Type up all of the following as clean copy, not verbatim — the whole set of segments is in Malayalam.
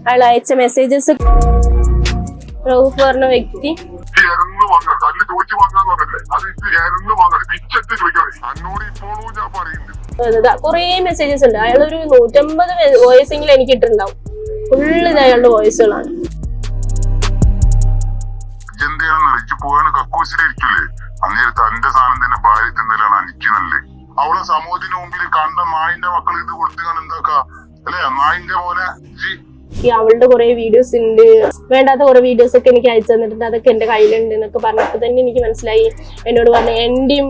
അയാൾ അയച്ച മെസ്സേജസ് റൌഫ് പറഞ്ഞ വ്യക്തി കൊറേ മെസ്സേജസ് ഉണ്ട്. അയാളൊരു 150 വോയിസ് എങ്കിലും എനിക്ക് ഇട്ടിട്ടുണ്ടാവും. ഫുള്ള് ഇത് അയാളുടെ വോയിസുകളാണ്. അവളെ സമൂഹത്തിന് മുമ്പിൽ കണ്ട നായിന്റെ മക്കൾ ഇത് കൊടുത്തുകാൻ എന്താക്കാ അല്ലെ? നായിന്റെ പോലെ അവളുടെ കുറെ വീഡിയോസ് ഉണ്ട്, വേണ്ടാത്ത കുറെ വീഡിയോസ് ഒക്കെ എനിക്ക് അയച്ചു തന്നിട്ടുണ്ട്. അതൊക്കെ എന്റെ കയ്യിലുണ്ട് എന്നൊക്കെ പറഞ്ഞപ്പോൾ തന്നെ എനിക്ക് മനസ്സിലായി. എന്നോട് പറഞ്ഞ എന്റെയും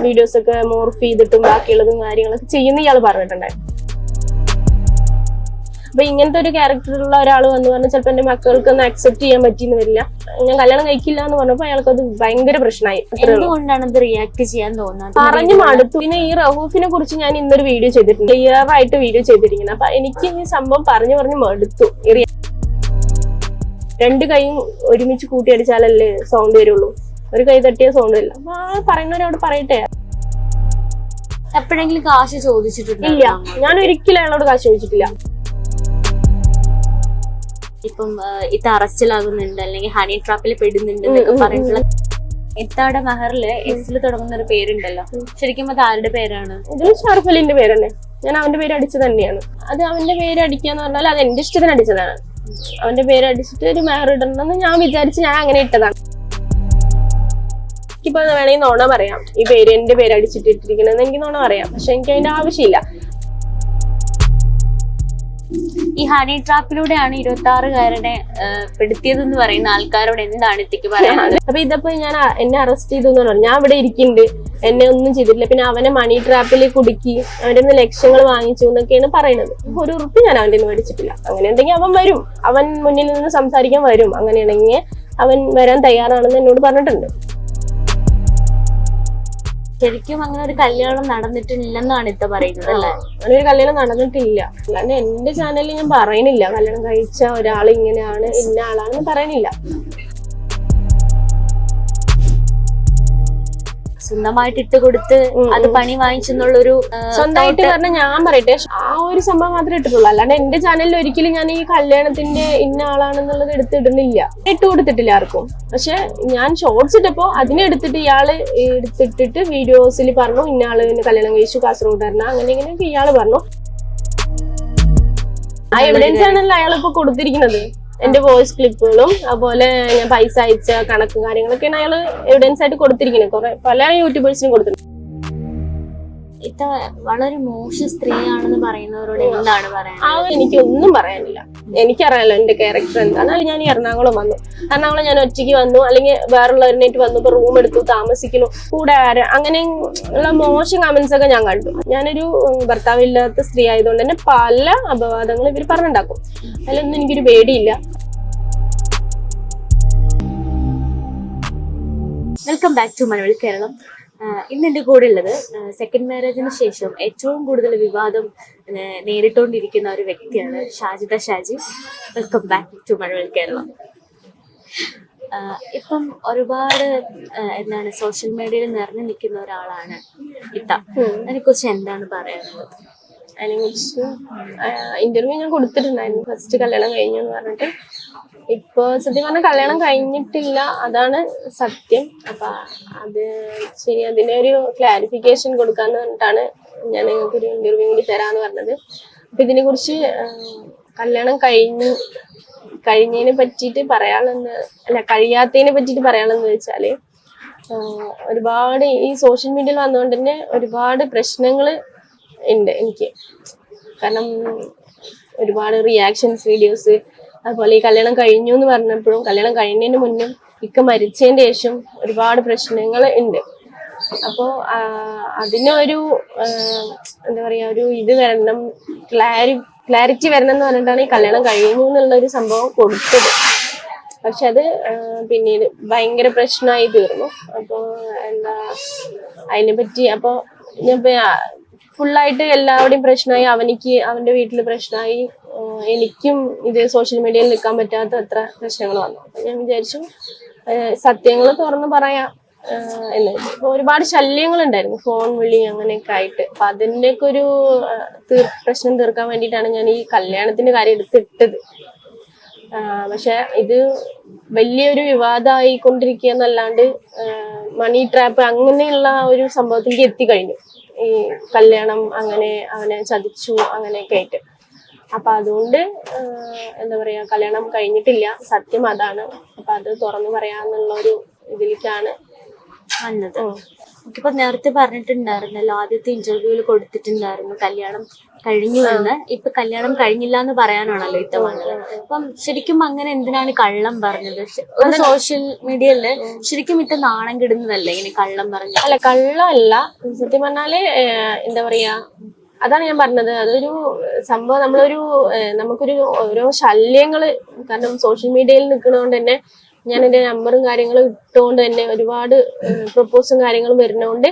വീഡിയോസ് ഒക്കെ മോർഫ് ചെയ്തിട്ടും ബാക്കിയുള്ളതും കാര്യങ്ങളൊക്കെ ചെയ്യുന്ന ഇയാൾ പറഞ്ഞിട്ടുണ്ടായിരുന്നു. അപ്പൊ ഇങ്ങനത്തെ ഒരു ക്യാരക്ടറുള്ള ഒരാൾ വന്ന് പറഞ്ഞാൽ ചിലപ്പോൾ എന്റെ മക്കൾക്കൊന്നും അക്സെപ്റ്റ് ചെയ്യാൻ പറ്റിയെന്ന് വരില്ല. ഞാൻ കല്യാണം കഴിക്കില്ല എന്ന് പറഞ്ഞപ്പോ അയാൾക്ക് അത് ഭയങ്കര പ്രശ്നമായി. എന്തുകൊണ്ടാണ് റിയാക്ട് ചെയ്യാൻ തോന്നുന്നത്? പറഞ്ഞു മടുത്തു. പിന്നെ ഈ റഹൂഫിനെ കുറിച്ച് ഞാൻ ഇന്നൊരു വീഡിയോ ചെയ്തിട്ടുണ്ട്, ക്ലിയർ ആയിട്ട് വീഡിയോ ചെയ്തിരിക്കുന്നത്. അപ്പൊ എനിക്ക് ഈ സംഭവം പറഞ്ഞു മടുത്തു. രണ്ട് കൈയും ഒരുമിച്ച് കൂട്ടിയടിച്ചാലല്ലേ സൗണ്ട് വരുള്ളൂ, ഒരു കൈ തട്ടിയ സൗണ്ട് വരില്ല. അപ്പൊ ആ പറയുന്നവരോട് പറയട്ടെ. എപ്പോഴെങ്കിലും കാശ് ചോദിച്ചിട്ടില്ല? ഇല്ല, ഞാൻ ഒരിക്കലും അയാളോട് കാശ് ചോദിച്ചിട്ടില്ല. ഇപ്പം ഇത് അറസ്റ്റിലാകുന്നുണ്ട് അല്ലെങ്കിൽ ഹണി ട്രാപ്പിൽ പെടുന്നുണ്ട് എന്നൊക്കെ പറഞ്ഞിട്ടുള്ള ഇത്താടെ മഹറില് എസിൽ തുടങ്ങുന്ന ഒരു പേരുണ്ടല്ലോ, ശരിക്കും അത് ആരുടെ പേരാണ്? ഇത് ഷാറുഖ് അലിന്റെ പേര് തന്നെ. ഞാൻ അവന്റെ പേര് അടിച്ചത് തന്നെയാണ്. അത് അവന്റെ പേര് അടിക്കാന്ന് പറഞ്ഞാൽ അത് എന്റെ ഇഷ്ടത്തിന് അടിച്ചതാണ്. അവന്റെ പേര് അടിച്ചിട്ട് ഒരു മെഹർ ഇടണമെന്ന് ഞാൻ വിചാരിച്ച് ഞാൻ അങ്ങനെ ഇട്ടതാണ്. എനിക്കിപ്പോ വേണമെങ്കിൽ നോണ പറയാം, ഈ പേര് എന്റെ പേര് അടിച്ചിട്ട് ഇട്ടിരിക്കണമെന്ന് എനിക്ക് നോണ പറയാം. പക്ഷെ എനിക്ക് അതിന്റെ ആവശ്യമില്ല. ഈ ഹണി ട്രാപ്പിലൂടെയാണ് 26-കാരനെ പെടുത്തിയതെന്ന് പറയുന്ന ആൾക്കാരോട് എന്താണ് ഇത്തിക്ക് പറയാനുള്ളത്? അപ്പൊ ഇതിപ്പോ ഞാൻ എന്നെ അറസ്റ്റ് ചെയ്തു എന്ന് പറഞ്ഞു, ഞാൻ ഇവിടെ ഇരിക്കുന്നുണ്ട്, എന്നെ ഒന്നും ചെയ്തിട്ടില്ല. പിന്നെ അവനെ മണി ട്രാപ്പിൽ കുടുക്കി അവന്റെ നിന്ന് ലക്ഷങ്ങൾ വാങ്ങിച്ചു എന്നൊക്കെയാണ് പറയുന്നത്. ഒരു ഉറുപ്പ് ഞാൻ അവന്റെ നിന്ന് മേടിച്ചിട്ടില്ല. അങ്ങനെ ഉണ്ടെങ്കിൽ അവൻ വരും, അവൻ മുന്നിൽ നിന്ന് സംസാരിക്കാൻ വരും. അങ്ങനെയാണെങ്കിൽ അവൻ വരാൻ തയ്യാറാണെന്ന് എന്നോട് പറഞ്ഞിട്ടുണ്ട്. ശരിക്കും അങ്ങനെ ഒരു കല്യാണം നടന്നിട്ടില്ലെന്നാണ് ഇത്ത പറയുന്നത് അല്ലേ? അങ്ങനെ ഒരു കല്യാണം നടന്നിട്ടില്ല. അല്ലാണ്ട് എന്റെ ചാനലിൽ ഞാൻ പറയണില്ല കല്യാണം കഴിച്ച ഒരാൾ ഇങ്ങനെയാണ് ഇന്ന ആളാണെന്ന് പറയണില്ല. സ്വന്തമായിട്ട് ഇട്ട് കൊടുത്ത് അത് പണി വാങ്ങിച്ചെന്നുള്ളൊരു സ്വന്തമായിട്ട് പറഞ്ഞാൽ ഞാൻ പറയട്ടെ, ആ ഒരു സംഭവം മാത്രമേ ഇട്ടിട്ടുള്ളൂ. അല്ലാണ്ട് എന്റെ ചാനലിൽ ഒരിക്കലും ഞാൻ ഈ കല്യാണത്തിന്റെ ഇന്ന ആളാണെന്നുള്ളത് എടുത്തിടുന്നില്ല, ഇട്ട് കൊടുത്തിട്ടില്ല ആർക്കും. പക്ഷെ ഞാൻ ഷോർട്സ് ഇട്ടപ്പോ അതിനെടുത്തിട്ട് ഇയാള് എടുത്തിട്ടിട്ട് വീഡിയോസിൽ പറഞ്ഞു ഇന്ന ആള് കല്യാണം കഴിച്ചു കാസർഗോഡാരന അങ്ങനെ ഇങ്ങനെയൊക്കെ ഇയാള് പറഞ്ഞു. ആ എവിഡൻസ് ആണല്ലോ അയാളിപ്പോ കൊടുത്തിരിക്കുന്നത്. എന്റെ വോയിസ് ക്ലിപ്പുകളും അതുപോലെ ഞാൻ പൈസ അയച്ച കണക്കും കാര്യങ്ങളൊക്കെയാണ് അയാള് എവിഡൻസ് ആയിട്ട് കൊടുത്തിരിക്കുന്നത്. പല യൂട്യൂബേഴ്സിനും കൊടുത്തിട്ടുണ്ട്. ഇത്ത വളരെ മോശ സ്ത്രീയാണെന്ന് പറയുന്നവരോട് എന്താണ് പറയാൻ? എനിക്കൊന്നും പറയാനില്ല. എനിക്കറിയാലോ എന്റെ ക്യാരക്ടർ എന്താണ്. ഞാൻ എറണാകുളം വന്നു, എറണാകുളം ഞാൻ ഒറ്റയ്ക്ക് വന്നു, അല്ലെങ്കിൽ വേറുള്ളവരിനായിട്ട് വന്നു, ഇപ്പൊ റൂം എടുത്തു താമസിക്കുന്നു, കൂടെ അങ്ങനെ ഉള്ള മോശം കമന്റ്സ് ഒക്കെ ഞാൻ കണ്ടു. ഞാനൊരു ഭർത്താവില്ലാത്ത സ്ത്രീ ആയതുകൊണ്ട് തന്നെ പല അപവാദങ്ങളും ഇവർ പറഞ്ഞുണ്ടാക്കും. അതിലൊന്നും എനിക്കൊരു പേടിയില്ല. Welcome back to Mazhavil Keralam. ഇന്ന് എന്റെ കൂടെ ഉള്ളത് സെക്കൻഡ് മാരേജിന് ശേഷം ഏറ്റവും കൂടുതൽ വിവാദം നേരിട്ടുകൊണ്ടിരിക്കുന്ന ഒരു വ്യക്തിയാണ് Shajida Shaji. Welcome back to Mazhavil Keralam. ഇപ്പം ഒരുപാട് എന്താണ് സോഷ്യൽ മീഡിയയിൽ നിറഞ്ഞു നിൽക്കുന്ന ഒരാളാണ് ഇത്ത. അതിനെക്കുറിച്ച് എന്താണ് പറയാനുള്ളത്? അതിനെക്കുറിച്ച് ഇന്റർവ്യൂ ഞാൻ കൊടുത്തിട്ടുണ്ടായിരുന്നു, ഫസ്റ്റ് കല്യാണം കഴിഞ്ഞു എന്ന് പറഞ്ഞിട്ട്. ഇപ്പൊ സത്യം പറഞ്ഞാൽ കല്യാണം കഴിഞ്ഞിട്ടില്ല, അതാണ് സത്യം. അപ്പൊ അത് ശരി, അതിനെ ഒരു ക്ലാരിഫിക്കേഷൻ കൊടുക്കാന്ന് പറഞ്ഞിട്ടാണ് ഞാൻ നിങ്ങൾക്ക് ഒരു ഇന്റർവ്യൂ കൂടി തരാന്ന് പറഞ്ഞത്. അപ്പൊ ഇതിനെ കുറിച്ച് കല്യാണം കഴിഞ്ഞതിനെ പറ്റിയിട്ട് പറയാനുള്ളത് അല്ല, കഴിയാത്തതിനെ പറ്റിയിട്ട് പറയാനുള്ളത് വെച്ചാല് ഒരുപാട് ഈ സോഷ്യൽ മീഡിയയിൽ വന്നുകൊണ്ട് തന്നെ ഒരുപാട് പ്രശ്നങ്ങൾ ഉണ്ട് എനിക്ക്. കാരണം ഒരുപാട് റിയാക്ഷൻസ് വീഡിയോസ്, അതുപോലെ ഈ കല്യാണം കഴിഞ്ഞു എന്ന് പറഞ്ഞപ്പോഴും കല്യാണം കഴിഞ്ഞതിന് മുന്നും ഇക്ക മരിച്ചതിന്റെ ശേഷം ഒരുപാട് പ്രശ്നങ്ങൾ ഉണ്ട്. അപ്പോ അതിനൊരു എന്താ പറയാ, ഒരു ഇത് വരണം, ക്ലാരിറ്റി വരണം എന്ന് പറഞ്ഞിട്ടാണ് ഈ കല്യാണം കഴിഞ്ഞു എന്നുള്ള ഒരു സംഭവം കൊടുത്തത്. പക്ഷെ അത് പിന്നീട് ഭയങ്കര പ്രശ്നമായി തീർന്നു. അപ്പോ എന്താ അതിനെ പറ്റി അപ്പൊ ഞാൻ ഫുള്ളായിട്ട് എല്ലാവരുടെയും പ്രശ്നമായി. അവന്റെ വീട്ടിൽ പ്രശ്നമായി, എനിക്കും ഇത് സോഷ്യൽ മീഡിയയിൽ നിൽക്കാൻ പറ്റാത്ത അത്ര പ്രശ്നങ്ങൾ വന്നു. അപ്പൊ ഞാൻ വിചാരിച്ചു സത്യങ്ങൾ തുറന്ന് പറയാം എന്ന്. ഇപ്പൊ ഒരുപാട് ശല്യങ്ങൾ ഉണ്ടായിരുന്നു, ഫോൺ വിളി അങ്ങനെയൊക്കെ ആയിട്ട്. അപ്പൊ അതിൻ്റെയൊക്കെ ഒരു പ്രശ്നം തീർക്കാൻ വേണ്ടിയിട്ടാണ് ഞാൻ ഈ കല്യാണത്തിന്റെ കാര്യം എടുത്തിട്ടത്. പക്ഷെ ഇത് വലിയൊരു വിവാദമായിക്കൊണ്ടിരിക്കുക എന്നല്ലാണ്ട് മണി ട്രാപ്പ് അങ്ങനെയുള്ള ഒരു സംഭവത്തിലേക്ക് എത്തിക്കഴിഞ്ഞു. ഈ കല്യാണം അങ്ങനെ അവനെ ചതിച്ചു അങ്ങനെയൊക്കെ ആയിട്ട്. അപ്പൊ അതുകൊണ്ട് എന്താ പറയാ, കല്യാണം കഴിഞ്ഞിട്ടില്ല, സത്യം അതാണ്. അപ്പൊ അത് തുറന്നു പറയാന്നുള്ള ഒരു ഇതിലേക്കാണ് വന്നത്. ഇപ്പൊ നേരത്തെ പറഞ്ഞിട്ടുണ്ടായിരുന്നല്ലോ, ആദ്യത്തെ ഇന്റർവ്യൂവിൽ കൊടുത്തിട്ടുണ്ടായിരുന്നു കല്യാണം കഴിഞ്ഞു എന്ന്. ഇപ്പൊ കല്യാണം കഴിഞ്ഞില്ല എന്ന് പറയാനാണല്ലോ ഇത്ത വന്നത്. അപ്പം ശരിക്കും അങ്ങനെ എന്തിനാണ് കള്ളം പറഞ്ഞത്? ഒരു സോഷ്യൽ മീഡിയയില് ശരിക്കും ഇത്ത നാണം കിടുന്നതല്ലേ ഇങ്ങനെ കള്ളം പറഞ്ഞു? അല്ല, കള്ളമല്ല. സത്യം പറഞ്ഞാല് എന്താ പറയാ, അതാണ് ഞാൻ പറഞ്ഞത്. അതൊരു സംഭവം, നമുക്കൊരു ഓരോ ശല്യങ്ങള്, കാരണം സോഷ്യൽ മീഡിയയിൽ നിൽക്കുന്നതുകൊണ്ട് തന്നെ ഞാൻ എൻ്റെ നമ്പറും കാര്യങ്ങളും ഇട്ടുകൊണ്ട് തന്നെ ഒരുപാട് പ്രപ്പോസും കാര്യങ്ങളും വരുന്നതുകൊണ്ട്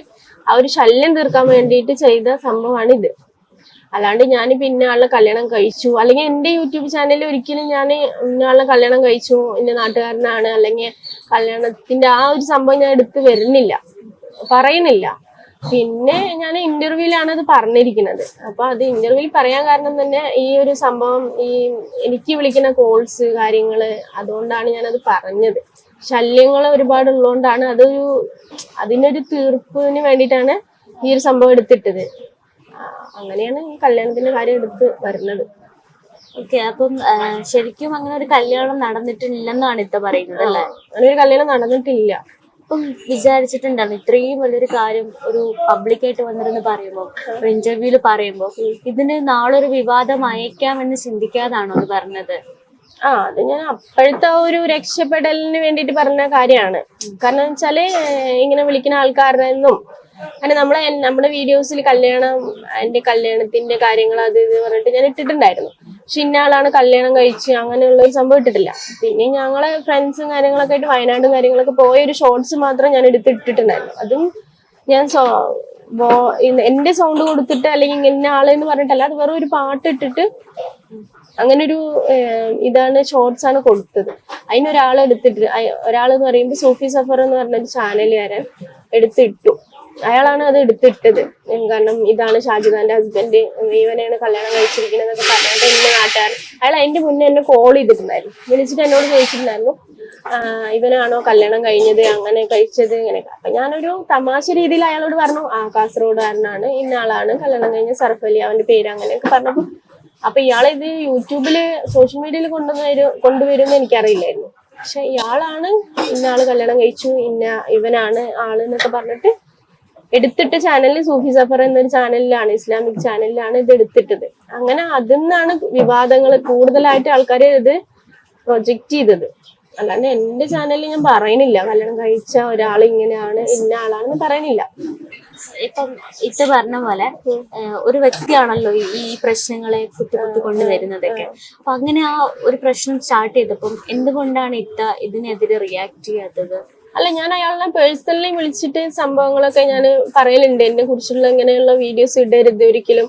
ആ ഒരു ശല്യം തീർക്കാൻ വേണ്ടിയിട്ട് ചെയ്ത സംഭവമാണ് ഇത്. അല്ലാണ്ട് ഞാൻ പിന്നെ ആളുടെ കല്യാണം കഴിച്ചു, അല്ലെങ്കിൽ എൻ്റെ യൂട്യൂബ് ചാനലിൽ ഒരിക്കലും ഞാൻ ഇന്നയാളുടെ കല്യാണം കഴിച്ചു, എൻ്റെ നാട്ടുകാരനാണ്, അല്ലെങ്കിൽ കല്യാണത്തിന്റെ ആ ഒരു സംഭവം ഞാൻ എടുത്ത് വരുന്നില്ല, പറയുന്നില്ല. പിന്നെ ഞാൻ ഇന്റർവ്യൂലാണ് അത് പറഞ്ഞിരിക്കുന്നത്. അപ്പൊ അത് ഇന്റർവ്യൂവിൽ പറയാൻ കാരണം തന്നെ ഈ ഒരു സംഭവം, ഈ എനിക്ക് വിളിക്കുന്ന കോൾസ് കാര്യങ്ങള്, അതുകൊണ്ടാണ് ഞാനത് പറഞ്ഞത്. ശല്യങ്ങൾ ഒരുപാട് ഉള്ളതുകൊണ്ടാണ് അതിനൊരു തീർപ്പിന് വേണ്ടിയിട്ടാണ് ഈ ഒരു സംഭവം എടുത്തിട്ടത്. അങ്ങനെയാണ് ഈ കല്യാണത്തിന്റെ കാര്യം എടുത്ത് വരുന്നത്. ഓക്കെ, അപ്പം ശരിക്കും അങ്ങനെ ഒരു കല്യാണം നടന്നിട്ടില്ലെന്നാണ് ഇത്ത പറയുന്നത് അല്ലേ? അങ്ങനെ ഒരു കല്യാണം നടന്നിട്ടില്ല. ഇപ്പം വിചാരിച്ചിട്ടുണ്ടായിരുന്നു ഇത്രയും വലിയൊരു കാര്യം ഒരു പബ്ലിക്കായിട്ട് വന്നിരുന്ന് പറയുമ്പോൾ, ഒരു ഇന്റർവ്യൂല് പറയുമ്പോൾ ഇതിന് നാളൊരു വിവാദം അയക്കാമെന്ന് ചിന്തിക്കാതാണോ അത് പറഞ്ഞത്? അത് ഞാൻ അപ്പോഴത്തെ ഒരു രക്ഷപ്പെടലിന് വേണ്ടിയിട്ട് പറഞ്ഞ കാര്യമാണ്. കാരണം വെച്ചാല് ഇങ്ങനെ വിളിക്കുന്ന ആൾക്കാരുടെ നിന്നും, കാരണം നമ്മുടെ വീഡിയോസിൽ എന്റെ കല്യാണത്തിന്റെ കാര്യങ്ങൾ അത് ഇത് പറഞ്ഞിട്ട് ഞാൻ ഇട്ടിട്ടുണ്ടായിരുന്നു. പക്ഷെ ഇന്നയാളാണ് കല്യാണം കഴിച്ച് അങ്ങനെയുള്ള ഒരു സംഭവം ഇട്ടിട്ടില്ല. പിന്നെ ഞങ്ങളെ ഫ്രണ്ട്സും കാര്യങ്ങളൊക്കെ ആയിട്ട് വയനാടും കാര്യങ്ങളൊക്കെ പോയ ഒരു ഷോർട്സ് മാത്രം ഞാൻ ഇട്ടിട്ടുണ്ടായിരുന്നു. അതും ഞാൻ എന്റെ സൗണ്ട് കൊടുത്തിട്ട് അല്ലെങ്കിൽ ഇന്ന ആളെന്ന് പറഞ്ഞിട്ടല്ല, അത് വെറും ഒരു പാട്ട് ഇട്ടിട്ട് അങ്ങനൊരു ഇതാണ്, ഷോർട്സ് ആണ് കൊടുത്തത്. ഒരാളെന്ന് പറയുമ്പോൾ സൂഫി സഫർ എന്ന് പറഞ്ഞൊരു ചാനലുകാരൻ എടുത്തിട്ടു. അയാളാണ് അത് എടുത്തിട്ടത്. കാരണം ഇതാണ് ഷാജിദാന്റെ ഹസ്ബൻഡ്, ഇവനെയാണ് കല്യാണം കഴിച്ചിരിക്കുന്നത് എന്നൊക്കെ പറഞ്ഞിട്ട് എന്റെ നാട്ടുകാരൻ അയാൾ അതിന്റെ മുന്നേ എന്നെ കോൾ ചെയ്തിട്ടുണ്ടായിരുന്നു, വിളിച്ചിട്ട് എന്നോട് ചോദിച്ചിട്ടുണ്ടായിരുന്നു ഇവനാണോ കല്യാണം കഴിഞ്ഞത്, അങ്ങനെ കഴിച്ചത്, ഇങ്ങനെയൊക്കെ. അപ്പൊ ഞാനൊരു തമാശ രീതിയിൽ അയാളോട് പറഞ്ഞു, കാസർഗോഡുകാരനാണ്, ഇന്ന ആളാണ്, കല്യാണം കഴിഞ്ഞ സർഫലി, അവന്റെ പേര്, അങ്ങനെയൊക്കെ പറഞ്ഞപ്പോ അപ്പൊ ഇയാളിത് യൂട്യൂബില് സോഷ്യൽ മീഡിയയിൽ കൊണ്ടുവരുമെന്ന് എനിക്കറിയില്ലായിരുന്നു. പക്ഷെ ഇയാളാണ് ഇന്ന ആള് കല്യാണം കഴിച്ചു, ഇവനാണ് ആള് എന്നൊക്കെ പറഞ്ഞിട്ട് എടുത്തിട്ട് ചാനലിൽ, സൂഫി സഫർ എന്നൊരു ചാനലിലാണ്, ഇസ്ലാമിക് ചാനലിലാണ് ഇത് എടുത്തിട്ടത്. അങ്ങനെ അതിൽ നിന്നാണ് വിവാദങ്ങൾ കൂടുതലായിട്ട് ആൾക്കാർ ഇത് പ്രൊജക്റ്റ് ചെയ്തത്. അല്ലാണ്ട് എന്റെ ചാനലിൽ ഞാൻ പറയുന്നില്ല കല്യാണം കഴിച്ച ഒരാൾ ഇങ്ങനെയാണ്, ഇന്ന ആളാണെന്ന് പറയുന്നില്ല. ഇപ്പം ഇത്ത പറഞ്ഞ പോലെ ഒരു വ്യക്തിയാണല്ലോ ഈ പ്രശ്നങ്ങളെ കുത്തിക്കൊണ്ട് വരുന്നതൊക്കെ. അപ്പൊ അങ്ങനെ ആ ഒരു പ്രശ്നം സ്റ്റാർട്ട് ചെയ്തപ്പം എന്തുകൊണ്ടാണ് ഇത്ത ഇതിനെതിരെ റിയാക്ട് ചെയ്യാത്തത്? അല്ല, ഞാൻ അയാളെ പേഴ്സണലി വിളിച്ചിട്ട് സംഭവങ്ങളൊക്കെ ഞാൻ പറയലുണ്ട്. എന്നെ കുറിച്ചുള്ള ഇങ്ങനെയുള്ള വീഡിയോസ് ഇടരുത് ഒരിക്കലും,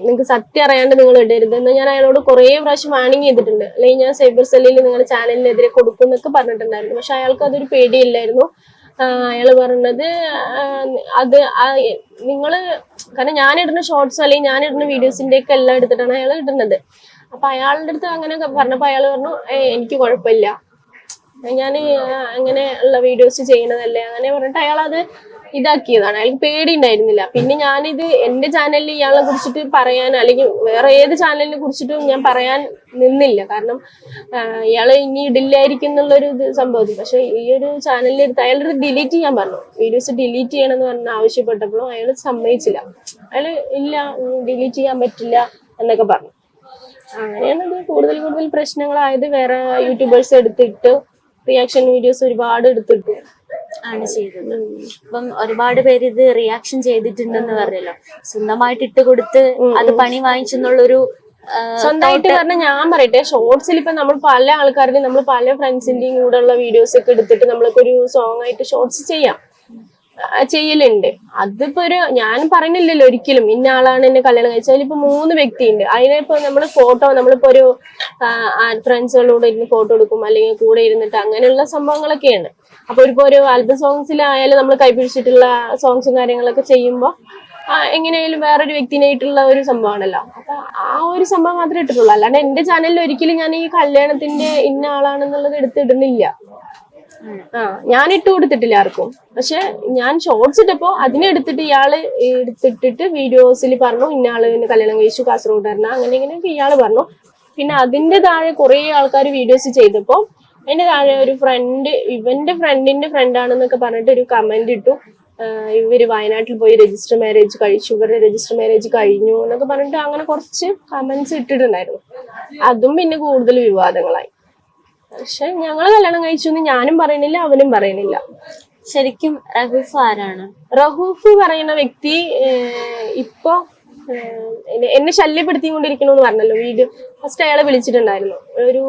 നിങ്ങൾക്ക് സത്യം അറിയാണ്ട് നിങ്ങൾ ഇടരുത് എന്ന് ഞാൻ അയാളോട് കുറേ പ്രാവശ്യം വാണിംഗ് ചെയ്തിട്ടുണ്ട്. അല്ലെങ്കിൽ ഞാൻ സൈബർ സെല്ലിൽ നിങ്ങളുടെ ചാനലിനെതിരെ കൊടുക്കും എന്നൊക്കെ പറഞ്ഞിട്ടുണ്ടായിരുന്നു. പക്ഷെ അയാൾക്ക് അതൊരു പേടിയില്ലായിരുന്നു. അയാള് പറഞ്ഞത് അത് നിങ്ങള്, കാരണം ഞാനിടുന്ന ഷോർട്സ് അല്ലെങ്കിൽ ഞാനിടുന്ന വീഡിയോസിന്റെ ഒക്കെ എല്ലാം എടുത്തിട്ടാണ് അയാൾ ഇടുന്നത്. അപ്പൊ അയാളുടെ അടുത്ത് അങ്ങനെ പറഞ്ഞപ്പോ അയാൾ പറഞ്ഞു, എനിക്ക് കുഴപ്പമില്ല, ഞാൻ അങ്ങനെ ഉള്ള വീഡിയോസ് ചെയ്യണതല്ലേ, അങ്ങനെ പറഞ്ഞിട്ട് അയാൾ അത് ഇതാക്കിയതാണ്. അയാൾക്ക് പേടി ഉണ്ടായിരുന്നില്ല. പിന്നെ ഞാനിത് എന്റെ ചാനലിൽ ഇയാളെ കുറിച്ചിട്ട് പറയാൻ, അല്ലെങ്കിൽ വേറെ ഏത് ചാനലിനെ കുറിച്ചിട്ടും ഞാൻ പറയാൻ നിന്നില്ല. കാരണം ഇയാള് ഇനി ഇടില്ലായിരിക്കും എന്നുള്ളൊരു സംഭവത്തിൽ. പക്ഷെ ഈ ഒരു ചാനലിൽ എടുത്ത് അയാളുടെ ഡിലീറ്റ് ചെയ്യാൻ പറഞ്ഞു, വീഡിയോസ് ഡിലീറ്റ് ചെയ്യണമെന്ന് പറഞ്ഞ് ആവശ്യപ്പെട്ടപ്പോഴും അയാൾ സമ്മതിച്ചില്ല. അയാള് ഇല്ല, ഡിലീറ്റ് ചെയ്യാൻ പറ്റില്ല എന്നൊക്കെ പറഞ്ഞു. അങ്ങനെയാണ് ഇത് കൂടുതൽ പ്രശ്നങ്ങളായത്. വേറെ യൂട്യൂബേഴ്സ് എടുത്തിട്ട് റിയാക്ഷൻ വീഡിയോസ് ഒരുപാട് എടുത്തിട്ടു ആണ് ചെയ്തത്. അപ്പം ഒരുപാട് പേര് ഇത് റിയാക്ഷൻ ചെയ്തിട്ടുണ്ടെന്ന് പറഞ്ഞല്ലോ. സ്വന്തമായിട്ട് ഇട്ട് കൊടുത്ത് അത് പണി വാങ്ങിച്ചെന്നുള്ളൊരു സ്വന്തമായിട്ട് പറഞ്ഞ ഞാൻ പറയട്ടെ, ഷോർട്സിൽ ഇപ്പൊ നമ്മൾ പല ആൾക്കാരുടെയും, നമ്മൾ പല ഫ്രണ്ട്സിന്റെയും കൂടെ ഉള്ള വീഡിയോസ് ഒക്കെ എടുത്തിട്ട് നമ്മൾക്ക് ഒരു സോങ് ആയിട്ട് ഷോർട്സ് ചെയ്യലുണ്ട്. അതിപ്പോ ഞാൻ പറയുന്നില്ലല്ലോ ഒരിക്കലും ഇന്ന ആളാണ് എന്നെ കല്യാണം കഴിച്ചത്. അതിലിപ്പോ 3 വ്യക്തിയുണ്ട്. അതിനിപ്പോ നമ്മള് ഫോട്ടോ, നമ്മളിപ്പോ ഒരു ഫ്രണ്ട്സുകളോട് ഇരുന്ന് ഫോട്ടോ എടുക്കും, അല്ലെങ്കിൽ കൂടെ ഇരുന്നിട്ട് അങ്ങനെയുള്ള സംഭവങ്ങളൊക്കെയാണ്. അപ്പൊ ഇപ്പൊ ഒരു ആൽബം സോങ്സിലായാലും നമ്മൾ കൈപിടിച്ചിട്ടുള്ള സോങ്സും കാര്യങ്ങളൊക്കെ ചെയ്യുമ്പോൾ എങ്ങനെയായാലും വേറൊരു വ്യക്തിനായിട്ടുള്ള ഒരു സംഭവമാണല്ലോ. അപ്പൊ ആ ഒരു സംഭവം മാത്രമേ ഇട്ടിട്ടുള്ളൂ. അല്ലാണ്ട് എന്റെ ചാനലിൽ ഒരിക്കലും ഞാൻ ഈ കല്യാണത്തിന്റെ ഇന്ന ആളാണെന്നുള്ളത് എടുത്തിടുന്നില്ല. ഞാൻ ഇട്ട് കൊടുത്തിട്ടില്ല ആർക്കും. പക്ഷെ ഞാൻ ഷോർട്സ് ഇട്ടപ്പോ അതിനെടുത്തിട്ട് ഇയാള് എടുത്തിട്ടിട്ട് വീഡിയോസിൽ പറഞ്ഞു ഇന്ന ആള് കല്യാണം കഴിച്ചു കാസർഗോഡാരന അങ്ങനെ ഇങ്ങനെയൊക്കെ ഇയാള് പറഞ്ഞു. പിന്നെ അതിന്റെ താഴെ കുറെ ആൾക്കാർ വീഡിയോസ് ചെയ്തപ്പോ അതിന്റെ താഴെ ഒരു ഫ്രണ്ട് ഇവന്റെ ഫ്രണ്ടിന്റെ ഫ്രണ്ടാണെന്നൊക്കെ പറഞ്ഞിട്ട് ഒരു കമന്റ് ഇട്ടു. ഇവര് വയനാട്ടിൽ പോയി രജിസ്റ്റർ മാരേജ് കഴിച്ചു, ഇവരുടെ രജിസ്റ്റർ മാരേജ് കഴിഞ്ഞു എന്നൊക്കെ പറഞ്ഞിട്ട് അങ്ങനെ കുറച്ച് കമന്റ്സ് ഇട്ടിട്ടുണ്ടായിരുന്നു. അതും പിന്നെ കൂടുതൽ വിവാദങ്ങളായി. പക്ഷെ ഞങ്ങള് കല്യാണം കഴിച്ചു എന്ന് ഞാനും പറയണില്ല, അവനും പറയണില്ല. ശരിക്കും റഹൂഫ് ആരാണ്? റഹൂഫ് പറയുന്ന വ്യക്തി ഇപ്പൊ എന്നെ ശല്യപ്പെടുത്തിക്കൊണ്ടിരിക്കണമെന്ന് പറഞ്ഞല്ലോ. വീഡിയോ ഫസ്റ്റ് അയാളെ വിളിച്ചിട്ടുണ്ടായിരുന്നു. ഒരു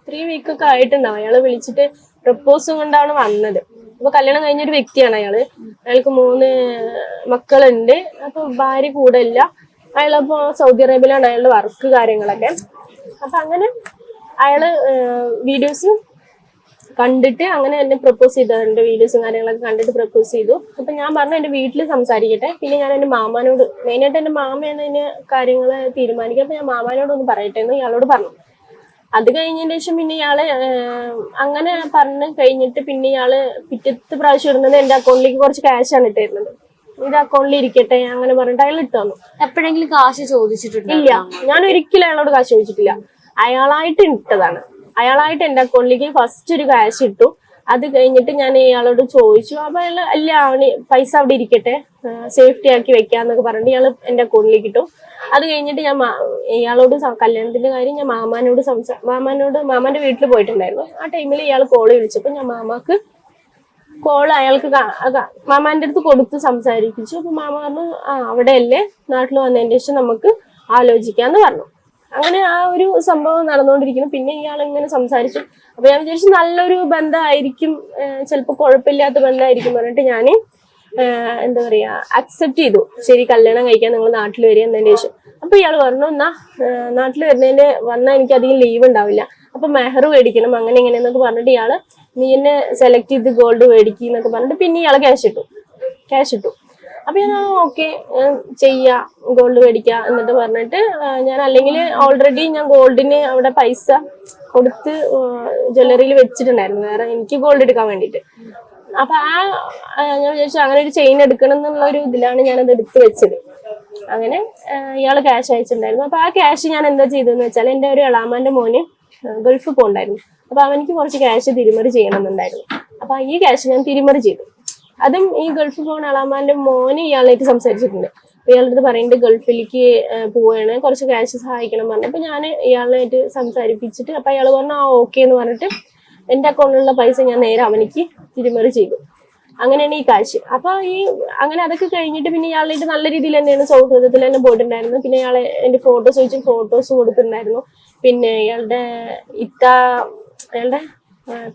3 വീക്കൊക്കെ ആയിട്ടുണ്ടാവും. അയാളെ വിളിച്ചിട്ട് പ്രപ്പോസും കൊണ്ടാണ് വന്നത്. അപ്പൊ കല്യാണം കഴിഞ്ഞൊരു വ്യക്തിയാണ് അയാള്. അയാൾക്ക് 3 മക്കളുണ്ട്. അപ്പൊ ഭാര്യ കൂടെ ഇല്ല. അയാളപ്പോ സൗദി അറേബ്യയിലാണ് അയാളുടെ വർക്ക് കാര്യങ്ങളൊക്കെ. അപ്പൊ അങ്ങനെ അയാള് വീഡിയോസ് കണ്ടിട്ട് അങ്ങനെ എന്നെ പ്രപ്പോസ് ചെയ്തിട്ടുണ്ട്. വീഡിയോസും കാര്യങ്ങളൊക്കെ കണ്ടിട്ട് പ്രപ്പോസ് ചെയ്തു. അപ്പൊ ഞാൻ പറഞ്ഞു എന്റെ വീട്ടിൽ സംസാരിക്കട്ടെ, പിന്നെ ഞാൻ എന്റെ മാമാനോട്, മെയിനായിട്ട് എന്റെ മാമയാണ് ഇതിന് കാര്യങ്ങള് തീരുമാനിക്കുക, അപ്പൊ ഞാൻ മാമാനോട് ഒന്ന് പറയട്ടെ എന്ന് ഇയാളോട് പറഞ്ഞു. അത് കഴിഞ്ഞതിന് ശേഷം പിന്നെ ഇയാള് അങ്ങനെ പറഞ്ഞ് കഴിഞ്ഞിട്ട് പിന്നെ ഇയാള് പിറ്റത്തെ പ്രാവശ്യം ഇടുന്നത് എന്റെ അക്കൗണ്ടിലേക്ക് കുറച്ച് ക്യാഷാണ് ഇട്ടിരുന്നത്. ഇത് അക്കൗണ്ടിൽ ഇരിക്കട്ടെ അങ്ങനെ പറഞ്ഞിട്ട് അയാൾ ഇട്ടു തന്നു. എപ്പോഴെങ്കിലും കാശ് ചോദിച്ചിട്ടുണ്ടോ? ഇല്ല, ഞാൻ ഒരിക്കലും അയാളോട് കാശ് ചോദിച്ചിട്ടില്ല. അയാളായിട്ട് ഇട്ടതാണ്. അയാളായിട്ട് എന്റെ അക്കൗണ്ടിലേക്ക് ഫസ്റ്റ് ഒരു ക്യാഷ് ഇട്ടു. അത് കഴിഞ്ഞിട്ട് ഞാൻ ഇയാളോട് ചോദിച്ചു. അപ്പൊ അയാൾ അല്ല അവന് പൈസ അവിടെ ഇരിക്കട്ടെ സേഫ്റ്റി ആക്കി വെക്കാന്നൊക്കെ പറഞ്ഞിട്ട് ഇയാള് എന്റെ അക്കൗണ്ടിലേക്ക് ഇട്ടു. അത് കഴിഞ്ഞിട്ട് ഞാൻ ഇയാളോട് കല്യാണത്തിന്റെ കാര്യം ഞാൻ മാമാന്റെ വീട്ടിൽ പോയിട്ടുണ്ടായിരുന്നു. ആ ടൈമിൽ ഇയാൾ കോള് വിളിച്ചപ്പോ ഞാൻ മാമാക്ക് കോള് അയാൾക്ക് മാമാന്റെ അടുത്ത് കൊടുത്ത് സംസാരിപ്പിച്ചു. അപ്പൊ മാമ പറഞ്ഞു അവിടെയല്ലേ, നാട്ടിൽ വന്നതിന് ശേഷം നമുക്ക് ആലോചിക്കാന്ന് പറഞ്ഞു. അങ്ങനെ ആ ഒരു സംഭവം നടന്നുകൊണ്ടിരിക്കുന്നു. പിന്നെ ഇയാൾ ഇങ്ങനെ സംസാരിച്ചു. അപ്പൊ ഞാൻ വിചാരിച്ചു നല്ലൊരു ബന്ധമായിരിക്കും, ചിലപ്പോ കുഴപ്പമില്ലാത്ത ബന്ധമായിരിക്കും പറഞ്ഞിട്ട് ഞാൻ എന്താ പറയാ അക്സെപ്റ്റ് ചെയ്തു. ശരി കല്യാണം കഴിക്കാൻ നിങ്ങൾ നാട്ടിൽ വരിക എന്നതിന് ശേഷം. അപ്പൊ ഇയാൾ പറഞ്ഞു എന്നാ നാട്ടിൽ വരുന്നതിന് വന്നാൽ എനിക്ക് അധികം ലീവ് ഉണ്ടാവില്ല, അപ്പൊ മെഹർ മേടിക്കണം അങ്ങനെ ഇങ്ങനെയെന്നൊക്കെ പറഞ്ഞിട്ട് ഇയാള് നീ എന്നെ സെലക്ട് ചെയ്ത് ഗോൾഡ് മേടിക്കുക എന്നൊക്കെ പറഞ്ഞിട്ട് പിന്നെ ഇയാള് ക്യാഷ് ഇട്ടു. അപ്പൊ ഞാൻ ഓക്കെ ചെയ്യാ ഗോൾഡ് മേടിക്കുക എന്നിട്ട് പറഞ്ഞിട്ട് ഞാൻ അല്ലെങ്കിൽ ഓൾറെഡി ഞാൻ ഗോൾഡിന് അവിടെ പൈസ കൊടുത്ത് ജ്വല്ലറിയിൽ വെച്ചിട്ടുണ്ടായിരുന്നു വേറെ എനിക്ക് ഗോൾഡ് എടുക്കാൻ വേണ്ടിയിട്ട്. അപ്പൊ ഞാൻ വിചാരിച്ചു അങ്ങനെ ഒരു ചെയിൻ എടുക്കണം എന്നുള്ള ഒരു ഇതിലാണ് ഞാനത് എടുത്ത് വെച്ചത്. അങ്ങനെ ഇയാള് ക്യാഷ് അയച്ചിട്ടുണ്ടായിരുന്നു. അപ്പൊ ആ ക്യാഷ് ഞാൻ എന്താ ചെയ്തതെന്ന് വെച്ചാൽ എന്റെ ഒരു എളാമാന്റെ മോന് ഗൾഫ് പോണ്ടായിരുന്നു. അപ്പൊ അവനിക്ക് കുറച്ച് ക്യാഷ് തിരിമറി ചെയ്യണമെന്നുണ്ടായിരുന്നു. അപ്പൊ ഈ ക്യാഷ് ഞാൻ തിരിമറി ചെയ്തു. അതും ഈ ഗൾഫ് പോണ എളാമാന്റെ മോന് ഇയാളായിട്ട് സംസാരിച്ചിട്ടുണ്ട്. അപ്പൊ ഇയാളുടെ അടുത്ത് പറയുന്നുണ്ട് ഗൾഫിലേക്ക് പോവാണ്, കുറച്ച് ക്യാഷ് സഹായിക്കണം പറഞ്ഞു. അപ്പൊ ഞാൻ ഇയാളായിട്ട് സംസാരിപ്പിച്ചിട്ട് അപ്പൊ അയാൾ പറഞ്ഞു ഓക്കെ എന്ന് പറഞ്ഞിട്ട് എന്റെ അക്കൗണ്ടിലുള്ള പൈസ ഞാൻ നേരെ അവനിക്ക് തിരിമറി ചെയ്തു. അങ്ങനെയാണ് ഈ കാശ്. അപ്പൊ അങ്ങനെ അതൊക്കെ കഴിഞ്ഞിട്ട് പിന്നെ ഇയാളായിട്ട് നല്ല രീതിയിൽ തന്നെയാണ് സൗഹൃദത്തിൽ തന്നെ പോയിട്ടുണ്ടായിരുന്നു. പിന്നെ ഇയാളെ എന്റെ ഫോട്ടോസ് വെച്ച് ഫോട്ടോസ് കൊടുത്തിട്ടുണ്ടായിരുന്നു. പിന്നെ അയാളുടെ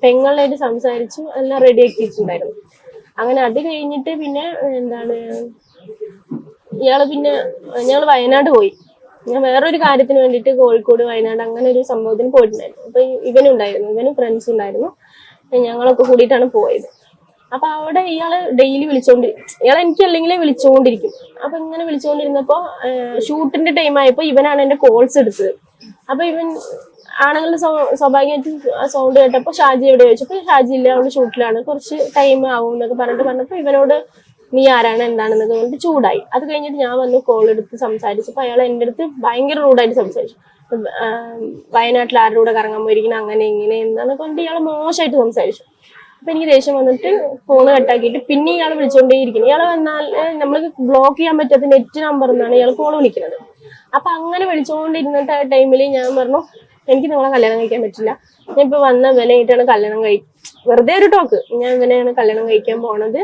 പെങ്ങളായിട്ട് സംസാരിച്ചു എല്ലാം റെഡി ആക്കിയിട്ടുണ്ടായിരുന്നു. അങ്ങനെ അത് കഴിഞ്ഞിട്ട് പിന്നെ എന്താണ് ഞങ്ങള് വയനാട് പോയി. ഞാൻ വേറൊരു കാര്യത്തിന് വേണ്ടിയിട്ട് കോഴിക്കോട് വയനാട് അങ്ങനെ ഒരു സംഭവത്തിന് പോയിട്ടുണ്ടായിരുന്നു. അപ്പൊ ഇവനും ഫ്രണ്ട്സും ഉണ്ടായിരുന്നു. ഞങ്ങളൊക്കെ കൂടിയിട്ടാണ് പോയത്. അപ്പൊ അവിടെ ഇയാള് ഡെയിലി ഇയാൾ എനിക്ക് അല്ലെങ്കിലേ വിളിച്ചുകൊണ്ടിരിക്കും. അപ്പൊ ഇങ്ങനെ വിളിച്ചുകൊണ്ടിരുന്നപ്പോ ഷൂട്ടിന്റെ ടൈം ആയപ്പോ ഇവനാണ് എന്റെ കോൾസ് എടുത്തത്. അപ്പൊ ഇവൻ ആണുങ്ങളുടെ സ്വാഭാവികമായിട്ട് സൗണ്ട് കേട്ടപ്പോ ഷാജി എവിടെ ചോദിച്ചപ്പോ ഷാജി ഇല്ല അവിടെ ഷൂട്ടിലാണ് കുറച്ച് ടൈം ആവും എന്നൊക്കെ പറഞ്ഞപ്പോ ഇവനോട് നീ ആരാണ് എന്താണെന്നൊക്കെ പറഞ്ഞിട്ട് ചൂടായി. അത് കഴിഞ്ഞിട്ട് ഞാൻ വന്ന് കോൾ എടുത്ത് സംസാരിച്ചപ്പോ അയാൾ എന്റെ അടുത്ത് ഭയങ്കര റൂഡായിട്ട് സംസാരിച്ചു. വയനാട്ടിൽ ആരുടെ കൂടെ കറങ്ങാൻ പോയിരിക്കണം അങ്ങനെ ഇങ്ങനെ എന്താന്നൊക്കെ പറഞ്ഞിട്ട് ഇയാൾ മോശമായിട്ട് സംസാരിച്ചു. അപ്പൊ എനിക്ക് ദേഷ്യം വന്നിട്ട് ഫോണ് കട്ടാക്കിയിട്ട് പിന്നെ ഇയാൾ വിളിച്ചുകൊണ്ടേയിരിക്കുന്നു. ഇയാൾ വന്നാൽ നമ്മൾക്ക് ബ്ലോക്ക് ചെയ്യാൻ പറ്റാത്ത നെറ്റ് നമ്പർ എന്നാണ് ഇയാൾ കോൾ വിളിക്കുന്നത്. അപ്പൊ അങ്ങനെ വിളിച്ചുകൊണ്ടിരുന്നിട്ട് ആ ടൈമിൽ ഞാൻ പറഞ്ഞു എനിക്ക് നിങ്ങളെ കല്യാണം കഴിക്കാൻ പറ്റില്ല, ഞാൻ ഇപ്പൊ വന്ന വിലയായിട്ടാണ് കല്യാണം വെറുതെ ഒരു ടോക്ക്, ഞാൻ ഇവനെയാണ് കല്യാണം കഴിക്കാൻ പോണത്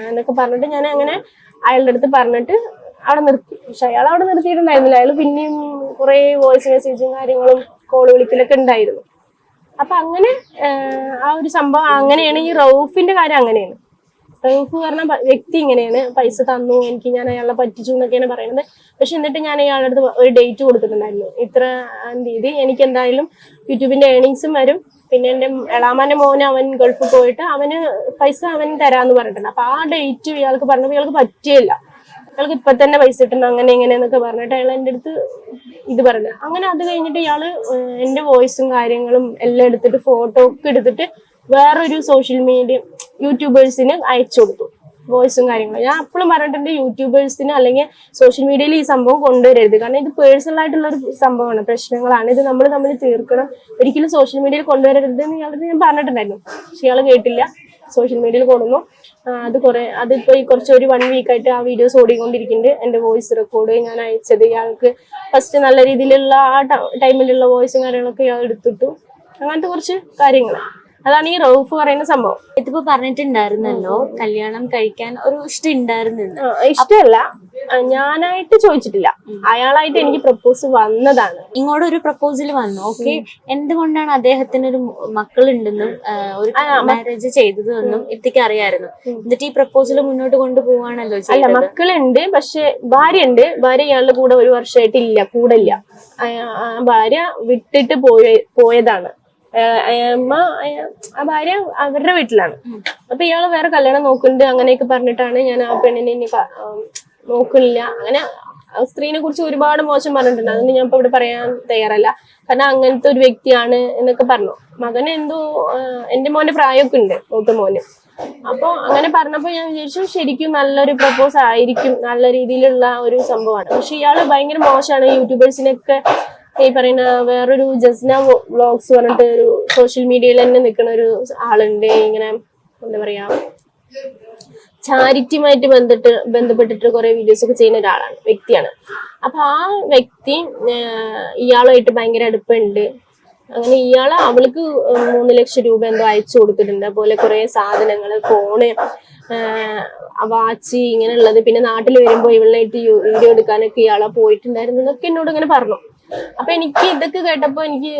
എന്നൊക്കെ പറഞ്ഞിട്ട് ഞാൻ അങ്ങനെ അയാളുടെ അടുത്ത് പറഞ്ഞിട്ട് അവിടെ നിർത്തി. പക്ഷെ അയാൾ അവിടെ നിർത്തിയിട്ടുണ്ടായിരുന്നില്ല. അയാൾ പിന്നെയും കുറെ വോയിസ് മെസ്സേജും കാര്യങ്ങളും കോൾ വിളിക്കലൊക്കെ ഉണ്ടായിരുന്നു. അപ്പൊ അങ്ങനെ ആ ഒരു സംഭവം അങ്ങനെയാണ്. ഈ റൌഫിന്റെ കാര്യം അങ്ങനെയാണ്. റൌഫ് പറഞ്ഞ വ്യക്തി ഇങ്ങനെയാണ്, പൈസ തന്നു എനിക്ക്, ഞാൻ അയാളെ പറ്റിച്ചു എന്നൊക്കെയാണ് പറയുന്നത്. പക്ഷെ എന്നിട്ട് ഞാൻ അയാളുടെ അടുത്ത് ഒരു ഡേറ്റ് കൊടുത്തിട്ടുണ്ടായിരുന്നു, ഇത്ര തീയതി എനിക്ക് എന്തായാലും യൂട്യൂബിന്റെ ഏർണിങ്സും വരും, പിന്നെ എന്റെ എളാമാന്റെ മോന് അവൻ ഗൾഫിൽ പോയിട്ട് അവന് പൈസ അവൻ തരാന്ന് പറഞ്ഞിട്ടുണ്ട്. അപ്പൊ ആ ഡേറ്റ് ഇയാൾക്ക് പറഞ്ഞപ്പോൾ ഇയാൾക്ക് പറ്റിയില്ല, ഇയാൾക്ക് ഇപ്പൊ തന്നെ പൈസ കിട്ടണം അങ്ങനെ എങ്ങനെയെന്നൊക്കെ പറഞ്ഞിട്ട് അയാൾ എൻ്റെ അടുത്ത് ഇത് പറഞ്ഞു. അങ്ങനെ അത് കഴിഞ്ഞിട്ട് ഇയാള് എന്റെ വോയിസും കാര്യങ്ങളും എല്ലാം എടുത്തിട്ട് ഫോട്ടോ ഒക്കെ എടുത്തിട്ട് വേറൊരു സോഷ്യൽ മീഡിയ യൂട്യൂബേഴ്സിന് അയച്ചു കൊടുത്തു, വോയിസും കാര്യങ്ങളും. ഞാൻ അപ്പോഴും പറഞ്ഞിട്ടുണ്ട് യൂട്യൂബേഴ്സിന് അല്ലെങ്കിൽ സോഷ്യൽ മീഡിയയിൽ ഈ സംഭവം കൊണ്ടുവരരുത്, കാരണം ഇത് പേഴ്സണൽ ആയിട്ടുള്ള ഒരു സംഭവമാണ്, പ്രശ്നങ്ങളാണ്, ഇത് നമ്മൾ തമ്മിൽ തീർക്കണം, ഒരിക്കലും സോഷ്യൽ മീഡിയയിൽ കൊണ്ടുവരരുത് എന്ന് ഇയാളുടെ ഞാൻ പറഞ്ഞിട്ടുണ്ടായിരുന്നു. പക്ഷെ ഇയാൾ കേട്ടില്ല, സോഷ്യൽ മീഡിയയിൽ കൊണ്ടുവന്നു. അതിപ്പോ ഈ ഒരു 1 വീക്കായിട്ട് ആ വീഡിയോസ് ഓടിക്കൊണ്ടിരിക്കുന്നുണ്ട്. എന്റെ വോയിസ് റെക്കോർഡ് ഞാൻ അയച്ചത് ഇയാൾക്ക് ഫസ്റ്റ് നല്ല രീതിയിലുള്ള ആ ടൈമിലുള്ള വോയിസും കാര്യങ്ങളൊക്കെ ഇയാൾ എടുത്തിട്ടു. അങ്ങനത്തെ കുറച്ച് കാര്യങ്ങൾ, അതാണ് ഈ റൌഫ് പറയുന്ന സംഭവം. ഇതിപ്പോ പറഞ്ഞിട്ടുണ്ടായിരുന്നല്ലോ കല്യാണം കഴിക്കാൻ ഒരു ഇഷ്ടം ഉണ്ടായിരുന്നു. ഇഷ്ടമല്ല, ഞാനായിട്ട് ചോദിച്ചിട്ടില്ല, അയാളായിട്ട് എനിക്ക് പ്രപ്പോസ് വന്നതാണ്. ഇങ്ങോട്ട് ഒരു പ്രപ്പോസൽ വന്നു. ഓക്കെ, എന്തുകൊണ്ടാണ് അദ്ദേഹത്തിന് ഒരു മക്കളുണ്ടെന്നും ഒരു മാരേജ് ചെയ്തതെന്നും ഇത്തിക്ക് അറിയായിരുന്നു. എന്നിട്ട് ഈ പ്രപ്പോസൽ മുന്നോട്ട് കൊണ്ടുപോവാണല്ലോ. അല്ല, മക്കളുണ്ട്, പക്ഷെ ഭാര്യ ഇയാളുടെ കൂടെ 1 വർഷമായിട്ട് ഇല്ല, കൂടെ ഇല്ല. ഭാര്യ വിട്ടിട്ട് പോയതാണ്. ആ ഭാര്യ അവരുടെ വീട്ടിലാണ്. അപ്പൊ ഇയാള് വേറെ കല്യാണം നോക്കുന്നുണ്ട് അങ്ങനെയൊക്കെ പറഞ്ഞിട്ടാണ് ഞാൻ ആ പെണ്ണിനെ ഇനി നോക്കുന്നില്ല. അങ്ങനെ സ്ത്രീനെ കുറിച്ച് ഒരുപാട് മോശം പറഞ്ഞിട്ടുണ്ട്, അതൊന്നും ഞാൻ ഇപ്പൊ ഇവിടെ പറയാൻ തയ്യാറല്ല, കാരണം അങ്ങനത്തെ ഒരു വ്യക്തിയാണ് എന്നൊക്കെ പറഞ്ഞു. മകന് എന്തോ എന്റെ മോന്റെ പ്രായമൊക്കെ ഉണ്ട്, മൂത്ത മോന്. അപ്പൊ അങ്ങനെ പറഞ്ഞപ്പോ ഞാൻ വിചാരിച്ചു ശരിക്കും നല്ലൊരു പ്രപ്പോസ് ആയിരിക്കും, നല്ല രീതിയിലുള്ള ഒരു സംഭവമാണ്. പക്ഷെ ഇയാള് ഭയങ്കര മോശമാണ്. യൂട്യൂബേഴ്സിനൊക്കെ ഈ പറയുന്ന വേറൊരു ജസ്ന വ്ളോഗ്സ് പറഞ്ഞിട്ട് ഒരു സോഷ്യൽ മീഡിയയിൽ തന്നെ നിൽക്കുന്ന ഒരു ആളുണ്ട്, ഇങ്ങനെ എന്താ പറയാ ചാരിറ്റിയുമായിട്ട് ബന്ധപ്പെട്ടിട്ട് കുറെ വീഡിയോസ് ഒക്കെ ചെയ്യുന്ന ഒരാളാണ്, വ്യക്തിയാണ്. അപ്പൊ ആ വ്യക്തി ഇയാളുമായിട്ട് ഭയങ്കര അടുപ്പുണ്ട്. അങ്ങനെ അവൾക്ക് 3 ലക്ഷം രൂപ എന്തോ അയച്ചു കൊടുത്തിട്ടുണ്ട്, അതുപോലെ കുറെ സാധനങ്ങള്, ഫോണ്, വാച്ച്, ഇങ്ങനെയുള്ളത്. പിന്നെ നാട്ടിൽ വരുമ്പോ ഇവളായിട്ട് വീഡിയോ എടുക്കാനൊക്കെ ഇയാളെ പോയിട്ടുണ്ടായിരുന്നു എന്നൊക്കെ എന്നോട് ഇങ്ങനെ പറഞ്ഞു. അപ്പൊ എനിക്ക് ഇതൊക്കെ കേട്ടപ്പോ എനിക്ക്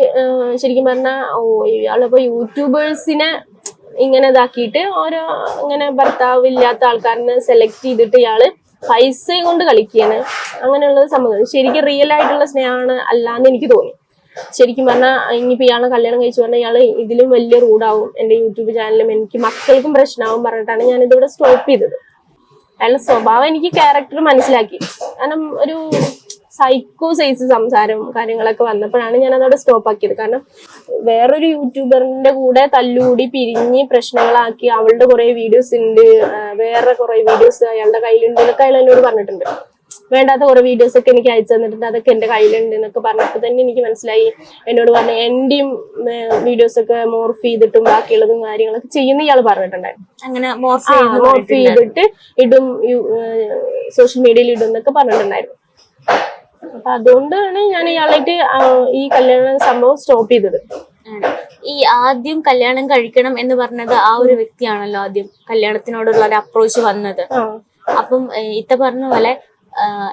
ശരിക്കും പറഞ്ഞാ ഇയാളിപ്പോ യൂട്യൂബേഴ്സിനെ ഇങ്ങനെ ഇതാക്കിയിട്ട് ഓരോ ഇങ്ങനെ ഭർത്താവില്ലാത്ത ആൾക്കാരനെ സെലക്ട് ചെയ്തിട്ട് ഇയാള് പൈസയും കൊണ്ട് കളിക്കുകയാണ്. അങ്ങനെയുള്ളത് സംഭവം ശരിക്കും റിയൽ ആയിട്ടുള്ള സ്നേഹമാണ് അല്ലാന്ന് എനിക്ക് തോന്നി. ശരിക്കും പറഞ്ഞാൽ ഇനിയിപ്പോ ഇയാളെ കല്യാണം കഴിച്ചു പറഞ്ഞാൽ ഇയാള് ഇതിലും വലിയ റൂഡാവും, എന്റെ യൂട്യൂബ് ചാനലും എനിക്ക് മക്കൾക്കും പ്രശ്നമാവും പറഞ്ഞിട്ടാണ് ഞാൻ ഇതിവിടെ സ്റ്റോപ്പ് ചെയ്തത്. അയാളുടെ സ്വഭാവം എനിക്ക് ക്യാരക്ടർ മനസ്സിലാക്കി, കാരണം ഒരു സൈക്കോ സൈസ് സംസാരം കാര്യങ്ങളൊക്കെ വന്നപ്പോഴാണ് ഞാൻ അതവിടെ സ്റ്റോപ്പ് ആക്കിയത്. കാരണം വേറൊരു യൂട്യൂബറിന്റെ കൂടെ തല്ലൂടി പിരിഞ്ഞ് പ്രശ്നങ്ങളാക്കി, അവളുടെ കുറെ വീഡിയോസ് ഉണ്ട്, വേറെ കുറെ വീഡിയോസ് അയാളുടെ കയ്യിലുണ്ട് എന്നൊക്കെ അയാൾ എന്നോട് പറഞ്ഞിട്ടുണ്ട്. വേണ്ടാത്ത കുറെ വീഡിയോസ് ഒക്കെ എനിക്ക് അയച്ചു തന്നിട്ടുണ്ട്, അതൊക്കെ എന്റെ കയ്യിലുണ്ട് എന്നൊക്കെ പറഞ്ഞപ്പോൾ തന്നെ എനിക്ക് മനസ്സിലായി. എന്നോട് പറഞ്ഞു എന്റെയും വീഡിയോസ് ഒക്കെ മോർഫ് ചെയ്തിട്ടും ബാക്കിയുള്ളതും കാര്യങ്ങളൊക്കെ ചെയ്യുന്ന ഇയാൾ പറഞ്ഞിട്ടുണ്ടായിരുന്നു. അങ്ങനെ മോർഫ് ചെയ്തിട്ട് ഇടും, സോഷ്യൽ മീഡിയയിൽ ഇടും എന്നൊക്കെ പറഞ്ഞിട്ടുണ്ടായിരുന്നു. അപ്പൊ അതുകൊണ്ടാണ് ഞാൻ ഇയാളായിട്ട് ഈ കല്യാണ സംഭവം സ്റ്റോപ്പ് ചെയ്തത്. ഈ ആദ്യം കല്യാണം കഴിക്കണം എന്ന് പറഞ്ഞത് ആ ഒരു വ്യക്തിയാണല്ലോ ആദ്യം കല്യാണത്തിനോടുള്ള ഒരു അപ്രോച്ച് വന്നത്. അപ്പം ഇത്ത പറഞ്ഞ പോലെ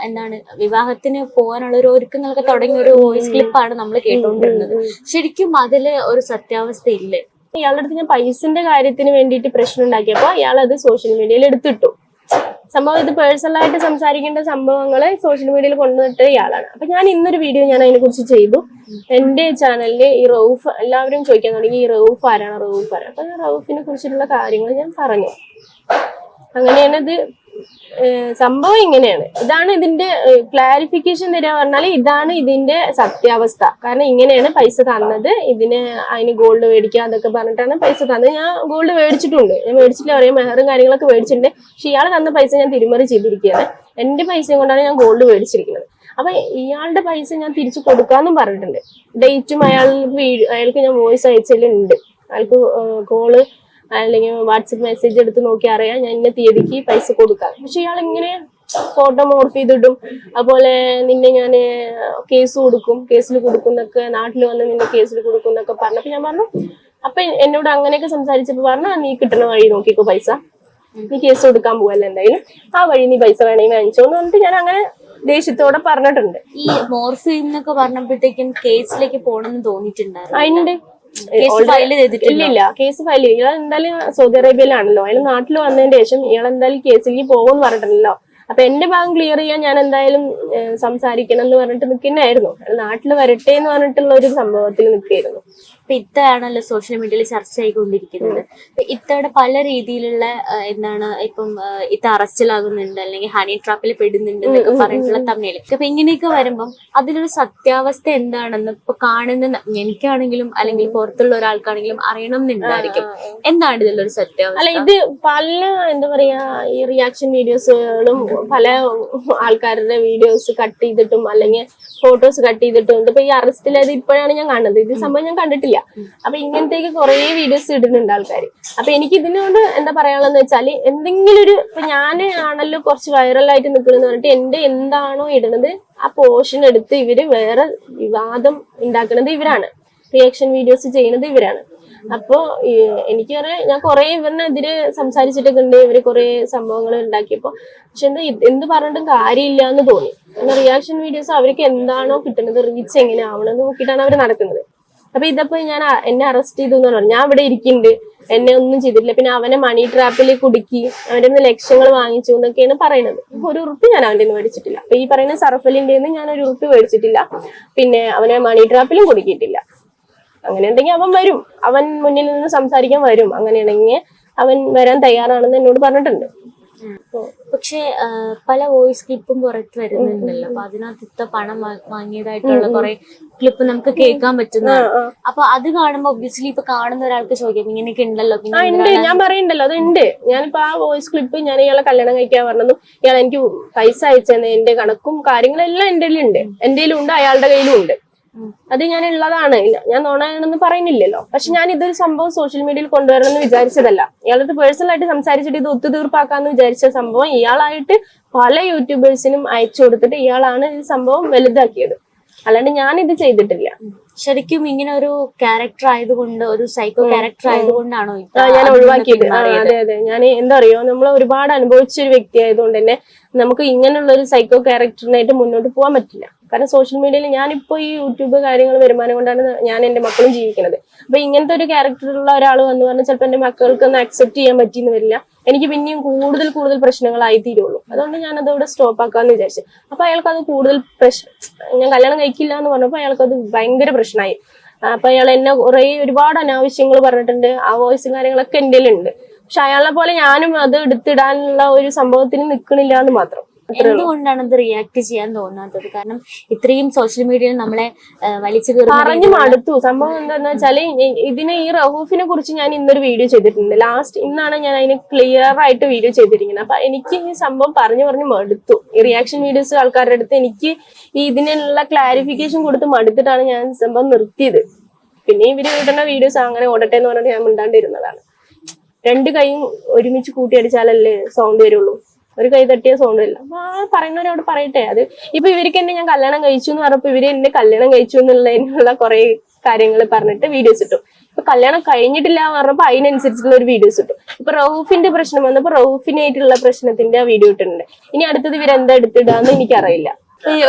എന്താണ് വിവാഹത്തിന് പോകാനുള്ള ഒരു ഒരുക്കങ്ങളൊക്കെ തുടങ്ങിയ ഒരു വോയിസ് ക്ലിപ്പാണ് നമ്മൾ കേട്ടുകൊണ്ടിരുന്നത്. ശരിക്കും അതില് ഒരു സത്യാവസ്ഥ ഇല്ലേ? ഇയാളുടെ അടുത്ത് ഞാൻ പൈസന്റെ കാര്യത്തിന് വേണ്ടിയിട്ട് പ്രശ്നം ഉണ്ടാക്കിയപ്പോ ഇയാൾ അത് സോഷ്യൽ മീഡിയയിൽ എടുത്തിട്ടു. സംഭവം ഇത് പേഴ്സണലായിട്ട് സംസാരിക്കേണ്ട സംഭവങ്ങള് സോഷ്യൽ മീഡിയയിൽ കൊണ്ടുവന്നിട്ട് ഇയാളാണ്. അപ്പൊ ഞാൻ ഇന്നൊരു വീഡിയോ ഞാൻ അതിനെ കുറിച്ച് ചെയ്തു. എന്റെ ചാനലില് ഈ റൌഫ് എല്ലാവരും ചോദിക്കാൻ തുടങ്ങി, ഈ റൌഫ് ആരാണ്, റൌഫ് ആരാണ്. അപ്പൊ റൌഫിനെ കുറിച്ചിട്ടുള്ള കാര്യങ്ങൾ ഞാൻ പറഞ്ഞു. അങ്ങനെയാണ് ഇത് സംഭവം, ഇങ്ങനെയാണ്. ഇതാണ് ഇതിന്റെ ക്ലാരിഫിക്കേഷൻ തരിക പറഞ്ഞാൽ ഇതാണ് ഇതിന്റെ സത്യാവസ്ഥ. കാരണം ഇങ്ങനെയാണ് പൈസ തന്നത്, അതിന് ഗോൾഡ് മേടിക്കുക അതൊക്കെ പറഞ്ഞിട്ടാണ് പൈസ തന്നത്. ഞാൻ ഗോൾഡ് മേടിച്ചിട്ടുണ്ട്, ഞാൻ മേടിച്ചിട്ട് പറയാം, മെഹറും കാര്യങ്ങളൊക്കെ മേടിച്ചിട്ടുണ്ട്. പക്ഷെ ഇയാൾ തന്ന പൈസ ഞാൻ തിരിമറി ചെയ്തിരിക്കുകയാണ്. എന്റെ പൈസയും കൊണ്ടാണ് ഞാൻ ഗോൾഡ് മേടിച്ചിരിക്കുന്നത്. അപ്പൊ ഇയാളുടെ പൈസ ഞാൻ തിരിച്ചു കൊടുക്കാന്നും പറഞ്ഞിട്ടുണ്ട്. ഡേറ്റും അയാൾക്ക് ഞാൻ വോയിസ് അയച്ചിട്ടുണ്ട്. അയാൾക്ക് കോള് അല്ലെങ്കിൽ വാട്സപ്പ് മെസ്സേജ് എടുത്ത് നോക്കി അറിയാം ഞാൻ ഇന്ന തീയതിക്ക് പൈസ കൊടുക്കാം. പക്ഷെ ഇയാൾ ഇങ്ങനെ ഫോട്ടോ മോർഫ് ചെയ്തിടും, അതുപോലെ നിന്നെ ഞാൻ കേസിൽ കൊടുക്കും എന്നൊക്കെ, നാട്ടിൽ വന്ന് നിന്നെ കേസിൽ കൊടുക്കും എന്നൊക്കെ പറഞ്ഞപ്പോ ഞാൻ പറഞ്ഞു. അപ്പൊ എന്നോട് അങ്ങനെയൊക്കെ സംസാരിച്ചപ്പോ പറഞ്ഞു, നീ കിട്ടുന്ന വഴി നോക്കിക്കോ, പൈസ നീ കേസ് കൊടുക്കാൻ പോവല്ല, എന്തായാലും ആ വഴി നീ പൈസ വേണമെങ്കിൽ വാങ്ങിച്ചോന്ന് പറഞ്ഞിട്ട് ഞാൻ അങ്ങനെ ദേഷ്യത്തോടെ പറഞ്ഞിട്ടുണ്ട്. ഈ മോർഫ് എന്നൊക്കെ പറഞ്ഞപ്പോഴത്തേക്കും കേസിലേക്ക് പോകണമെന്ന് തോന്നിയിട്ടുണ്ടായിരുന്നു. അതിനുണ്ട് ഇല്ല കേസ് ഫയൽ ചെയ്യും. ഇയാൾ എന്തായാലും സൗദി അറേബ്യയിലാണല്ലോ, അയാൾ നാട്ടിൽ വന്നതിന് ശേഷം ഇയാൾ എന്തായാലും കേസിലേക്ക് പോകുമെന്ന് പറഞ്ഞിട്ടുണ്ടല്ലോ. അപ്പൊ എന്റെ ഭാഗം ക്ലിയർ ചെയ്യാൻ ഞാൻ എന്തായാലും സംസാരിക്കണം എന്ന് പറഞ്ഞിട്ട് നിൽക്കുന്നതായിരുന്നു. നാട്ടിൽ വരട്ടെ എന്ന് പറഞ്ഞിട്ടുള്ള ഒരു സംഭവത്തിൽ നിൽക്കുകയായിരുന്നു. ഇപ്പൊ ഇത്തയാണല്ലോ സോഷ്യൽ മീഡിയയിൽ ചർച്ച ചെയ്തുകൊണ്ടിരിക്കുന്നത്. ഇത്തയുടെ പല രീതിയിലുള്ള എന്താണ് ഇപ്പം ഇത്ത അറസ്റ്റിലാകുന്നുണ്ട്, അല്ലെങ്കിൽ ഹണി ട്രാപ്പിൽ പെടുന്നുണ്ട് എന്നൊക്കെ പറഞ്ഞിട്ടുള്ള തമ്മിൽ. അപ്പൊ ഇങ്ങനെയൊക്കെ വരുമ്പം അതിലൊരു സത്യാവസ്ഥ എന്താണെന്ന് ഇപ്പൊ കാണുന്ന എനിക്കാണെങ്കിലും അല്ലെങ്കിൽ പുറത്തുള്ള ഒരാൾക്കാണെങ്കിലും അറിയണം എന്നുണ്ടായിരിക്കും. എന്താണ് ഇതിലൊരു സത്യാവസ്ഥ? അല്ല, ഇത് പല എന്താ പറയാ ഈ റിയാക്ഷൻ വീഡിയോസുകളും പല ആൾക്കാരുടെ വീഡിയോസ് കട്ട് ചെയ്തിട്ടും അല്ലെങ്കിൽ ഫോട്ടോസ് കട്ട് ചെയ്തിട്ടും ഇപ്പൊ ഈ അറസ്റ്റിലത് ഇപ്പോഴാണ് ഞാൻ കാണുന്നത്. ഇത് സംഭവം ഞാൻ കണ്ടിട്ടില്ല. അപ്പൊ ഇങ്ങനത്തേക്ക് കുറെ വീഡിയോസ് ഇടുന്നുണ്ട് ആൾക്കാർ. അപ്പൊ എനിക്ക് ഇതിനോട് എന്താ പറയാനുള്ളതെന്ന് വെച്ചാല് എന്തെങ്കിലും ഒരു ഇപ്പൊ ഞാൻ ആണല്ലോ കുറച്ച് വൈറലായിട്ട് നിൽക്കണമെന്ന് പറഞ്ഞിട്ട് എന്റെ എന്താണോ ഇടുന്നത് ആ പോർഷൻ എടുത്ത് ഇവര് വേറെ വിവാദം ഉണ്ടാക്കുന്നത് ഇവരാണ്, റിയാക്ഷൻ വീഡിയോസ് ചെയ്യുന്നത് ഇവരാണ്. അപ്പോ എനിക്ക് പറയാം, ഞാൻ കുറെ ഇവരിനെതിരെ സംസാരിച്ചിട്ടൊക്കെ ഉണ്ട്. ഇവര് കുറെ സംഭവങ്ങൾ ഉണ്ടാക്കിയപ്പോ പക്ഷെ എന്ത് പറഞ്ഞിട്ടും കാര്യമില്ല എന്ന് തോന്നി. റിയാക്ഷൻ വീഡിയോസ് അവർക്ക് എന്താണോ കിട്ടുന്നത്, റീച്ച് എങ്ങനെ ആവണമെന്ന് നോക്കിയിട്ടാണ് അവർ നടക്കുന്നത്. അപ്പൊ ഇതപ്പോ എന്നെ അറസ്റ്റ് ചെയ്തു എന്ന് പറഞ്ഞു. ഞാൻ ഇവിടെ ഇരിക്കുന്നുണ്ട്, എന്നെ ഒന്നും ചെയ്തിട്ടില്ല. പിന്നെ അവനെ മണി ട്രാപ്പിൽ കുടുക്കി അവന്റെ നിന്ന് ലക്ഷങ്ങൾ വാങ്ങിച്ചു എന്നൊക്കെയാണ് പറയുന്നത്. ഒരു ഉറുപ്പ് ഞാൻ അവന്റെ നിന്ന് മേടിച്ചിട്ടില്ല. അപ്പൊ ഈ പറയുന്ന സർഫലിന്റെ ഞാൻ ഒരു ഉറുപ്പ് മേടിച്ചിട്ടില്ല. പിന്നെ അവനെ മണി ട്രാപ്പിലും കുടുക്കിയിട്ടില്ല. അങ്ങനെ ഉണ്ടെങ്കിൽ അവൻ വരും, അവൻ മുന്നിൽ നിന്ന് സംസാരിക്കാൻ വരും. അങ്ങനെയാണെങ്കിൽ അവൻ വരാൻ തയ്യാറാണെന്ന് എന്നോട് പറഞ്ഞിട്ടുണ്ട്. പക്ഷെ പല വോയിസ് ക്ലിപ്പും പുറത്ത് വരുന്നുണ്ടല്ലോ. അപ്പൊ അതിനകത്ത് ഇത്ത പണം വാങ്ങിയതായിട്ടുള്ള കുറെ ക്ലിപ്പ് നമുക്ക് കേൾക്കാൻ പറ്റുന്നതാണ്. അപ്പൊ അത് കാണുമ്പോ ഒബ്വിയസ്ലി ഇപ്പൊ കാണുന്ന ഒരാൾക്ക് ചോദിക്കാം ഇങ്ങനെയൊക്കെ ഉണ്ടല്ലോ. ഉണ്ട്, ഞാൻ പറയുന്നുണ്ടല്ലോ, അത് ഉണ്ട്. ഞാനിപ്പോ ആ വോയിസ് ക്ലിപ്പ് ഞാൻ ഇയാളെ കല്യാണം കഴിക്കാൻ പറഞ്ഞതും ഇയാൾ എനിക്ക് പൈസ അയച്ചെന്ന് എന്റെ കണക്കും കാര്യങ്ങളെല്ലാം എന്റെ ഉണ്ട്, എന്റെ ഉണ്ട്, അയാളുടെ കയ്യിലും ഉണ്ട്. അത് ഞാൻ ഉള്ളതാണ്, ഞാൻ നോണാണെന്ന് പറയുന്നില്ലല്ലോ. പക്ഷെ ഞാൻ ഇതൊരു സംഭവം സോഷ്യൽ മീഡിയയിൽ കൊണ്ടുവരണമെന്ന് വിചാരിച്ചതല്ല. ഇയാളത് പേഴ്സണൽ ആയിട്ട് സംസാരിച്ചിട്ട് ഇത് ഒത്തുതീർപ്പാക്കാന്ന് വിചാരിച്ച സംഭവം ഇയാളായിട്ട് പല യൂട്യൂബേഴ്സിനും അയച്ചു കൊടുത്തിട്ട് ഇയാളാണ് ഈ സംഭവം വലുതാക്കിയത്. അല്ലാണ്ട് ഞാൻ ഇത് ചെയ്തിട്ടില്ല. ശരിക്കും ഇങ്ങനെ ഒരു ക്യാരക്ടർ ആയതുകൊണ്ട്, ഒരു സൈക്കോ ക്യാരക്ടർ ആയതുകൊണ്ടാണോ ഞാൻ ഒഴിവാക്കിയത്? അതെ അതെ, ഞാൻ എന്താ അറിയോ, നമ്മൾ ഒരുപാട് അനുഭവിച്ച ഒരു വ്യക്തി ആയതുകൊണ്ട് തന്നെ നമുക്ക് ഇങ്ങനെയുള്ള ഒരു സൈക്കോ ക്യാരക്ടറിനായിട്ട് മുന്നോട്ട് പോകാൻ പറ്റില്ല. കാരണം സോഷ്യൽ മീഡിയയിൽ ഞാനിപ്പോ ഈ യൂട്യൂബ് കാര്യങ്ങൾ വരുമാനം കൊണ്ടാണ് ഞാൻ എന്റെ മക്കളും ജീവിക്കുന്നത്. അപ്പൊ ഇങ്ങനത്തെ ഒരു ക്യാരക്ടറുള്ള ഒരാൾ വന്ന് പറഞ്ഞാൽ ചിലപ്പോൾ എന്റെ മക്കൾക്ക് ഒന്ന് അക്സെപ്റ്റ് ചെയ്യാൻ പറ്റിയെന്ന് വരില്ല. എനിക്ക് പിന്നെയും കൂടുതൽ പ്രശ്നങ്ങളായി തീരുള്ളൂ. അതുകൊണ്ട് ഞാൻ അതോടെ സ്റ്റോപ്പ് ആക്കാന്ന് വിചാരിച്ചു. അപ്പൊ അയാൾക്ക് അത് കൂടുതൽ ഞാൻ കല്യാണം കഴിക്കില്ല എന്ന് പറഞ്ഞപ്പോ അയാൾക്ക് അത് ഭയങ്കര പ്രശ്നമായി. അപ്പൊ അയാൾ എന്നെ ഒരുപാട് അനാവശ്യങ്ങൾ പറഞ്ഞിട്ടുണ്ട്. ആ വോയിസും കാര്യങ്ങളൊക്കെ എന്റെ ഉണ്ട്. പക്ഷെ അയാളെ പോലെ ഞാനും അത് എടുത്തിടാനുള്ള ഒരു സംഭവത്തിന് നിൽക്കണില്ല എന്ന് മാത്രം. എന്തുകൊണ്ടാണ് ഇത് റിയാക്ട് ചെയ്യാൻ തോന്നാത്തത്? കാരണം ഇത്രയും സോഷ്യൽ മീഡിയയിൽ നമ്മളെ വലിച്ചു പറഞ്ഞു മടുത്തു. സംഭവം എന്താന്ന് വെച്ചാല് ഈ റഹൂഫിനെ കുറിച്ച് ഞാൻ ഇന്നൊരു വീഡിയോ ചെയ്തിട്ടുണ്ട്. ഇന്നാണ് ഞാൻ അതിന് ക്ലിയർ ആയിട്ട് വീഡിയോ ചെയ്തിരിക്കുന്നത്. അപ്പൊ എനിക്ക് ഈ സംഭവം പറഞ്ഞു മടുത്തു. ഈ റിയാക്ഷൻ വീഡിയോസ് ആൾക്കാരുടെ അടുത്ത് എനിക്ക് ഇതിനുള്ള ക്ലാരിഫിക്കേഷൻ കൊടുത്ത് മടുത്തിട്ടാണ് ഞാൻ സംഭവം നിർത്തിയത്. പിന്നെ ഇവര് ഇടുന്ന വീഡിയോസ് അങ്ങനെ ഓടട്ടെ എന്ന് പറഞ്ഞിട്ട് ഞാൻ മിണ്ടാണ്ടിരുന്നതാണ്. രണ്ട് കൈയും ഒരുമിച്ച് കൂട്ടിയടിച്ചാലല്ലേ സൗണ്ട് വരുള്ളൂ. ഒരു കൈ തട്ടിയ സൗണ്ട് ഇല്ല. അപ്പൊ പറയുന്നവരോട് പറയട്ടെ. അത് ഇപ്പൊ ഇവർക്ക് എന്നെ ഞാൻ കല്യാണം കഴിച്ചു എന്ന് പറഞ്ഞപ്പോ ഇവര് എന്നെ കല്യാണം കഴിച്ചു എന്നുള്ളതിനുള്ള കുറെ കാര്യങ്ങൾ പറഞ്ഞിട്ട് വീഡിയോസ് ഇട്ടു. ഇപ്പൊ കല്യാണം കഴിഞ്ഞിട്ടില്ല എന്ന് പറഞ്ഞപ്പോ അതിനനുസരിച്ചുള്ള ഒരു വീഡിയോസ് ഇട്ടു. ഇപ്പൊ റഹൂഫിന്റെ പ്രശ്നം വന്നപ്പോ റഹൂഫിനായിട്ടുള്ള പ്രശ്നത്തിന്റെ വീഡിയോ ഇട്ടിട്ടുണ്ട്. ഇനി അടുത്തത് ഇവരെന്താ എടുത്തിടാന്ന് എനിക്കറിയില്ല.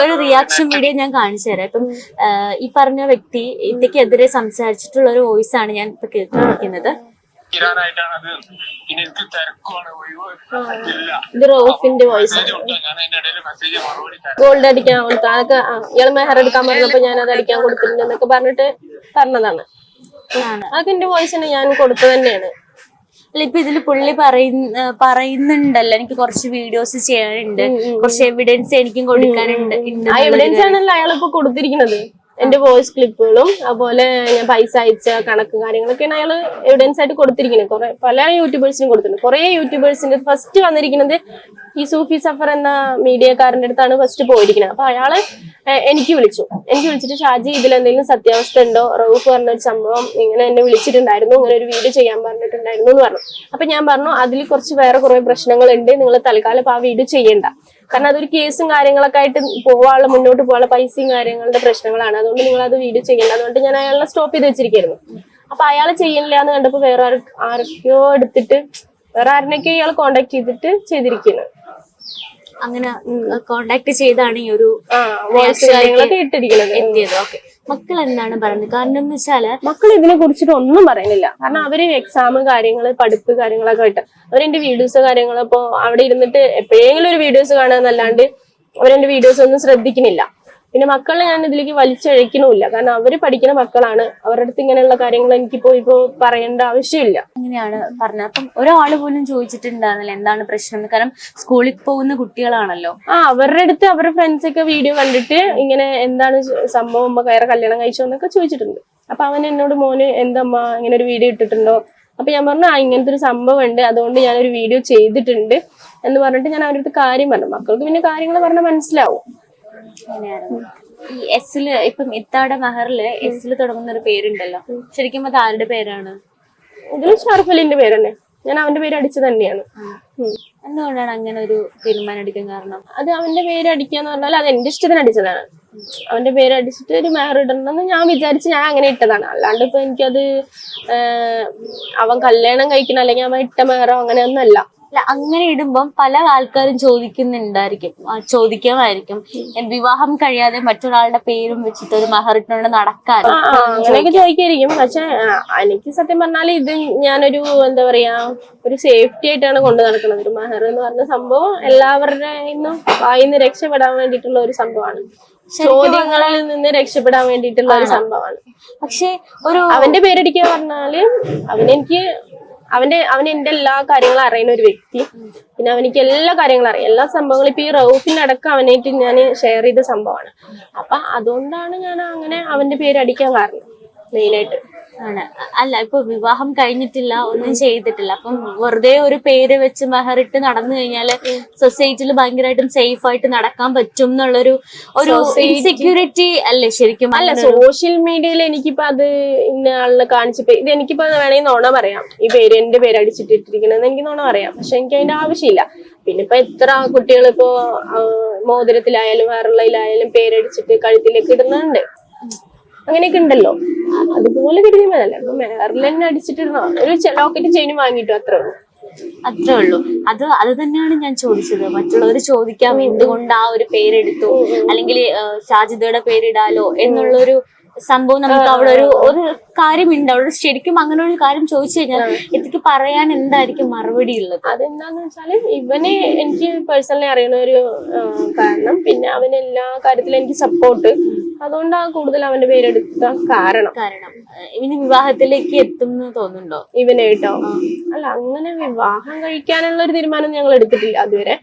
ഒരു റിയാക്ഷൻ വീഡിയോ ഞാൻ കാണിച്ചു തരാം. ഇപ്പം ഈ പറഞ്ഞ വ്യക്തി ഇന്ത്യക്കെതിരെ സംസാരിച്ചിട്ടുള്ള ഒരു വോയിസ് ആണ് ഞാൻ ഇപ്പൊ കേൾക്കുന്നത്. ഇത് റോഫിന്റെ വോയിസ്. ഗോൾഡ് അടിക്കാൻ കൊടുത്ത അതൊക്കെ ഇയാള് മെഹർ എടുക്കാൻ പറഞ്ഞപ്പോ ഞാൻ അത് അടിക്കാൻ കൊടുത്തിട്ടുണ്ട് എന്നൊക്കെ പറഞ്ഞിട്ട് പറഞ്ഞതാണ്. അതൊക്കെ എന്റെ വോയിസ് തന്നെ ഞാൻ കൊടുത്തത് തന്നെയാണ്. അല്ല, ഇപ്പൊ ഇതില് പുള്ളി പറയുന്നുണ്ടല്ലോ എനിക്ക് കുറച്ച് വീഡിയോസ് ചെയ്യാനുണ്ട്, കുറച്ച് എവിഡൻസ് എനിക്കും കൊടുക്കാനുണ്ട്. ആ എവിഡൻസ് ആണല്ലോ അയാളിപ്പോ കൊടുത്തിരിക്കുന്നത്. എന്റെ വോയിസ് ക്ലിപ്പുകളും അതുപോലെ ഞാൻ പൈസ അയച്ച കണക്ക് കാര്യങ്ങളൊക്കെയാണ് അയാൾ എവിഡൻസ് ആയിട്ട് കൊടുത്തിരിക്കുന്നത്. പല യൂട്യൂബേഴ്സിനും കൊടുത്തിട്ടുണ്ട്. കുറെ യൂട്യൂബേഴ്സിന്റെ ഫസ്റ്റ് വന്നിരിക്കുന്നത് ഈ സൂഫി സഫർ എന്ന മീഡിയക്കാരന്റെ അടുത്താണ് ഫസ്റ്റ് പോയിരിക്കുന്നത്. അപ്പൊ അയാള് എനിക്ക് വിളിച്ചിട്ട് ഷാജി ഇതിലെന്തെങ്കിലും സത്യാവസ്ഥ ഉണ്ടോ, റൌഫ് പറഞ്ഞൊരു സംഭവം ഇങ്ങനെ എന്നെ വിളിച്ചിട്ടുണ്ടായിരുന്നു, ഇങ്ങനെ ഒരു വീഡിയോ ചെയ്യാൻ പറഞ്ഞിട്ടുണ്ടായിരുന്നു എന്ന് പറഞ്ഞു. അപ്പൊ ഞാൻ പറഞ്ഞു അതിൽ കുറച്ച് വേറെ കുറെ പ്രശ്നങ്ങളുണ്ട്, നിങ്ങൾ തൽക്കാലം ഇപ്പൊ ആ വീഡിയോ ചെയ്യണ്ട. കാരണം അതൊരു കേസും കാര്യങ്ങളൊക്കെ ആയിട്ട് മുന്നോട്ട് പോകാനുള്ള പൈസയും കാര്യങ്ങളുടെ പ്രശ്നങ്ങളാണ്. അതുകൊണ്ട് നിങ്ങൾ അത് വീഡിയോ ചെയ്യണ്ട. അതുകൊണ്ട് ഞാൻ അയാളെ സ്റ്റോപ്പ് ചെയ്ത് വെച്ചിരിക്കുന്നു. അപ്പൊ അയാൾ ചെയ്യണില്ല എന്ന് കണ്ടപ്പോ വേറെ ആരൊക്കെയോ എടുത്തിട്ട് വേറെ ആരിനൊക്കെയോ ഇയാൾ കോണ്ടാക്ട് ചെയ്തിട്ട് ചെയ്തിരിക്കുന്നു. അങ്ങനെ കോണ്ടാക്ട് ചെയ്താണ് ഈ ഒരു വോയിസ് കാര്യങ്ങളൊക്കെ ഇട്ടിരിക്കുന്നത്. എത്തിയത്. ഓക്കെ, മക്കൾ എന്താണ് പറയുന്നത്? കാരണം എന്ന് വെച്ചാല് മക്കൾ ഇതിനെ കുറിച്ചിട്ട് ഒന്നും പറയുന്നില്ല. കാരണം അവര് എക്സാം കാര്യങ്ങള് പഠിപ്പ് കാര്യങ്ങളൊക്കെ ആയിട്ട് അവരെന്റെ വീഡിയോസ് കാര്യങ്ങൾ ഇപ്പൊ അവിടെ ഇരുന്നിട്ട് എപ്പോഴെങ്കിലും ഒരു വീഡിയോസ് കാണാന്നല്ലാണ്ട് അവരെന്റെ വീഡിയോസ് ഒന്നും ശ്രദ്ധിക്കുന്നില്ല. പിന്നെ മക്കളെ ഞാൻ ഇതിലേക്ക് വലിച്ചഴിക്കണമില്ല. കാരണം അവര് പഠിക്കുന്ന മക്കളാണ്. അവരുടെ അടുത്ത് ഇങ്ങനെയുള്ള കാര്യങ്ങൾ ഇപ്പൊ പറയേണ്ട ആവശ്യമില്ല. അങ്ങനെയാണ് പറഞ്ഞത്. അപ്പം ഒരാള് പോലും ചോദിച്ചിട്ടുണ്ടായിരുന്നില്ല എന്താണ് പ്രശ്നം? കാരണം സ്കൂളിൽ പോകുന്ന കുട്ടികളാണല്ലോ. അവരുടെ അടുത്ത് അവരുടെ ഫ്രണ്ട്സ് ഒക്കെ വീഡിയോ കണ്ടിട്ട് ഇങ്ങനെ എന്താണ് സംഭവം, അമ്മ കയറി കല്യാണം കഴിച്ചോ എന്നൊക്കെ ചോദിച്ചിട്ടുണ്ട്. അപ്പൊ അവൻ എന്നോട് മോന് എന്തമ്മ ഇങ്ങനെ ഒരു വീഡിയോ ഇട്ടിട്ടുണ്ടോ? അപ്പൊ ഞാൻ പറഞ്ഞു ഇങ്ങനത്തെ ഒരു സംഭവം ഉണ്ട്, അതുകൊണ്ട് ഞാനൊരു വീഡിയോ ചെയ്തിട്ടുണ്ട് എന്ന് പറഞ്ഞിട്ട് ഞാൻ അവരുടെ അടുത്ത് കാര്യം പറഞ്ഞു. മക്കൾക്ക് പിന്നെ കാര്യങ്ങൾ പറഞ്ഞാൽ മനസ്സിലാവും. അങ്ങനെയായിരുന്നു. ഈ എസ്സില് ഇപ്പം ഇത്താടെ മഹറില് എസ്സില് തുടങ്ങുന്ന ഒരു പേരുണ്ടല്ലോ, ശരിക്കും അത് ആരുടെ പേരാണ്? ഇതിൽ ഷർഫലിന്റെ പേര് തന്നെ. ഞാൻ അവന്റെ പേര് അടിച്ചത് തന്നെയാണ്. എന്തുകൊണ്ടാണ് അങ്ങനെ ഒരു തീരുമാനം എടുക്കാൻ കാരണം? അത് അവന്റെ പേര് അടിക്കാന്ന് പറഞ്ഞാൽ അത് എന്റെ ഇഷ്ടത്തിന് അടിച്ചതാണ്. അവന്റെ പേര് അടിച്ചിട്ട് ഒരു മെഹർ ഇടണമെന്ന് ഞാൻ വിചാരിച്ച് ഞാൻ അങ്ങനെ ഇട്ടതാണ്. അല്ലാണ്ട് ഇപ്പൊ എനിക്കത് അവൻ കല്യാണം കഴിക്കണം അല്ലെങ്കിൽ അവൻ ഇട്ട മെഹറോ അങ്ങനെയൊന്നും അല്ല. അല്ല, അങ്ങനെ ഇടുമ്പം പല ആൾക്കാരും ചോദിക്കുമായിരിക്കും വിവാഹം കഴിയാതെ മറ്റൊരാളുടെ പേരും വെച്ചിട്ട് ഒരു മഹറിട്ടുകൊണ്ട് നടക്കാൻ അങ്ങനെയൊക്കെ ചോദിക്കായിരിക്കും. പക്ഷെ എനിക്ക് സത്യം പറഞ്ഞാല് ഇത് ഞാനൊരു എന്താ പറയാ ഒരു സേഫ്റ്റി ആയിട്ടാണ് കൊണ്ടു നടക്കുന്നത്. ഒരു മഹർ എന്ന് പറഞ്ഞ സംഭവം എല്ലാവരുടെ വായിന്ന് രക്ഷപ്പെടാൻ വേണ്ടിയിട്ടുള്ള ഒരു സംഭവമാണ്. ചോദ്യങ്ങളിൽ നിന്ന് രക്ഷപ്പെടാൻ വേണ്ടിയിട്ടുള്ള ഒരു സംഭവമാണ്. പക്ഷെ ഒരു അവന്റെ പേരടിക്കുക പറഞ്ഞാല് അവൻ എന്റെ എല്ലാ കാര്യങ്ങളും അറിയുന്ന ഒരു വ്യക്തി. പിന്നെ അവനിക്ക് എല്ലാ കാര്യങ്ങളും അറിയാം. എല്ലാ സംഭവങ്ങളും ഇപ്പൊ ഈ റൌഫിനടക്കം അവനായിട്ട് ഞാൻ ഷെയർ ചെയ്ത സംഭവമാണ്. അപ്പൊ അതുകൊണ്ടാണ് ഞാൻ അങ്ങനെ അവന്റെ പേര് അടിക്കാൻ കാരണം മെയിനായിട്ട്. ആണ്. അല്ല, ഇപ്പൊ വിവാഹം കഴിഞ്ഞിട്ടില്ല, ഒന്നും ചെയ്തിട്ടില്ല, അപ്പം വെറുതെ ഒരു പേര് വെച്ച് മെഹറിട്ട് നടന്നു കഴിഞ്ഞാല് സൊസൈറ്റിയിൽ ഭയങ്കരമായിട്ടും സേഫ് ആയിട്ട് നടക്കാൻ പറ്റും എന്നുള്ളൊരു ഇൻസെക്യൂരിറ്റി അല്ലേ ശരിക്കും? അല്ല, സോഷ്യൽ മീഡിയയിൽ എനിക്കിപ്പോ അത് ഇന്ന ആളിനെ കാണിച്ചപ്പോ ഇത് എനിക്കിപ്പോ വേണമെങ്കിൽ നോണ പറയാം. ഈ പേര് എന്റെ പേര് അടിച്ചിട്ടിരിക്കണെന്ന് എനിക്ക് നോണ പറയാം. പക്ഷെ എനിക്ക് അതിന്റെ ആവശ്യമില്ല. പിന്നെ ഇപ്പൊ എത്ര കുട്ടികൾ ഇപ്പോ മോതിരത്തിലായാലും വേറുള്ളതിലായാലും പേരടിച്ചിട്ട് കഴുത്തിലേക്ക് ഇടുന്നുണ്ട്. അങ്ങനെയൊക്കെ ഉണ്ടല്ലോ. അതുപോലെ കരുതിയതല്ല. അപ്പൊ മെഹറിൽ തന്നെ അടിച്ചിട്ടിരുന്നോ ഒരു ലോക്കറ്റ് ചെയിനും വാങ്ങിയിട്ടു, അത്രേ ഉള്ളൂ. അത് തന്നെയാണ് ഞാൻ ചോദിച്ചത്. മറ്റുള്ളവർ ചോദിക്കാം എന്തുകൊണ്ട് ആ ഒരു പേരെടുത്തു, അല്ലെങ്കിൽ ഷാജിദയുടെ പേരിടാലോ എന്നുള്ളൊരു സംഭവം നമുക്ക് അവിടെ ഒരു കാര്യമുണ്ട്. അവിടെ ശരിക്കും അങ്ങനെ ഒരു കാര്യം ചോദിച്ചു കഴിഞ്ഞാൽ എനിക്ക് പറയാൻ എന്തായിരിക്കും മറുപടി ഉള്ളത്? അതെന്താന്ന് വെച്ചാല് ഇവനെ എനിക്ക് പേഴ്സണലി അറിയുന്ന ഒരു കാരണം, പിന്നെ അവന് എല്ലാ കാര്യത്തിലും എനിക്ക് സപ്പോർട്ട്, അതുകൊണ്ടാണ് കൂടുതൽ അവന്റെ പേരെടുത്ത കാരണം. ഇവന് വിവാഹത്തിലേക്ക് എത്തും എന്ന് തോന്നുന്നുണ്ടോ? ഇവനായിട്ടോ? അല്ല, അങ്ങനെ വിവാഹം കഴിക്കാനുള്ള ഒരു തീരുമാനം ഞങ്ങൾ എടുത്തിട്ടില്ല അതുവരെ.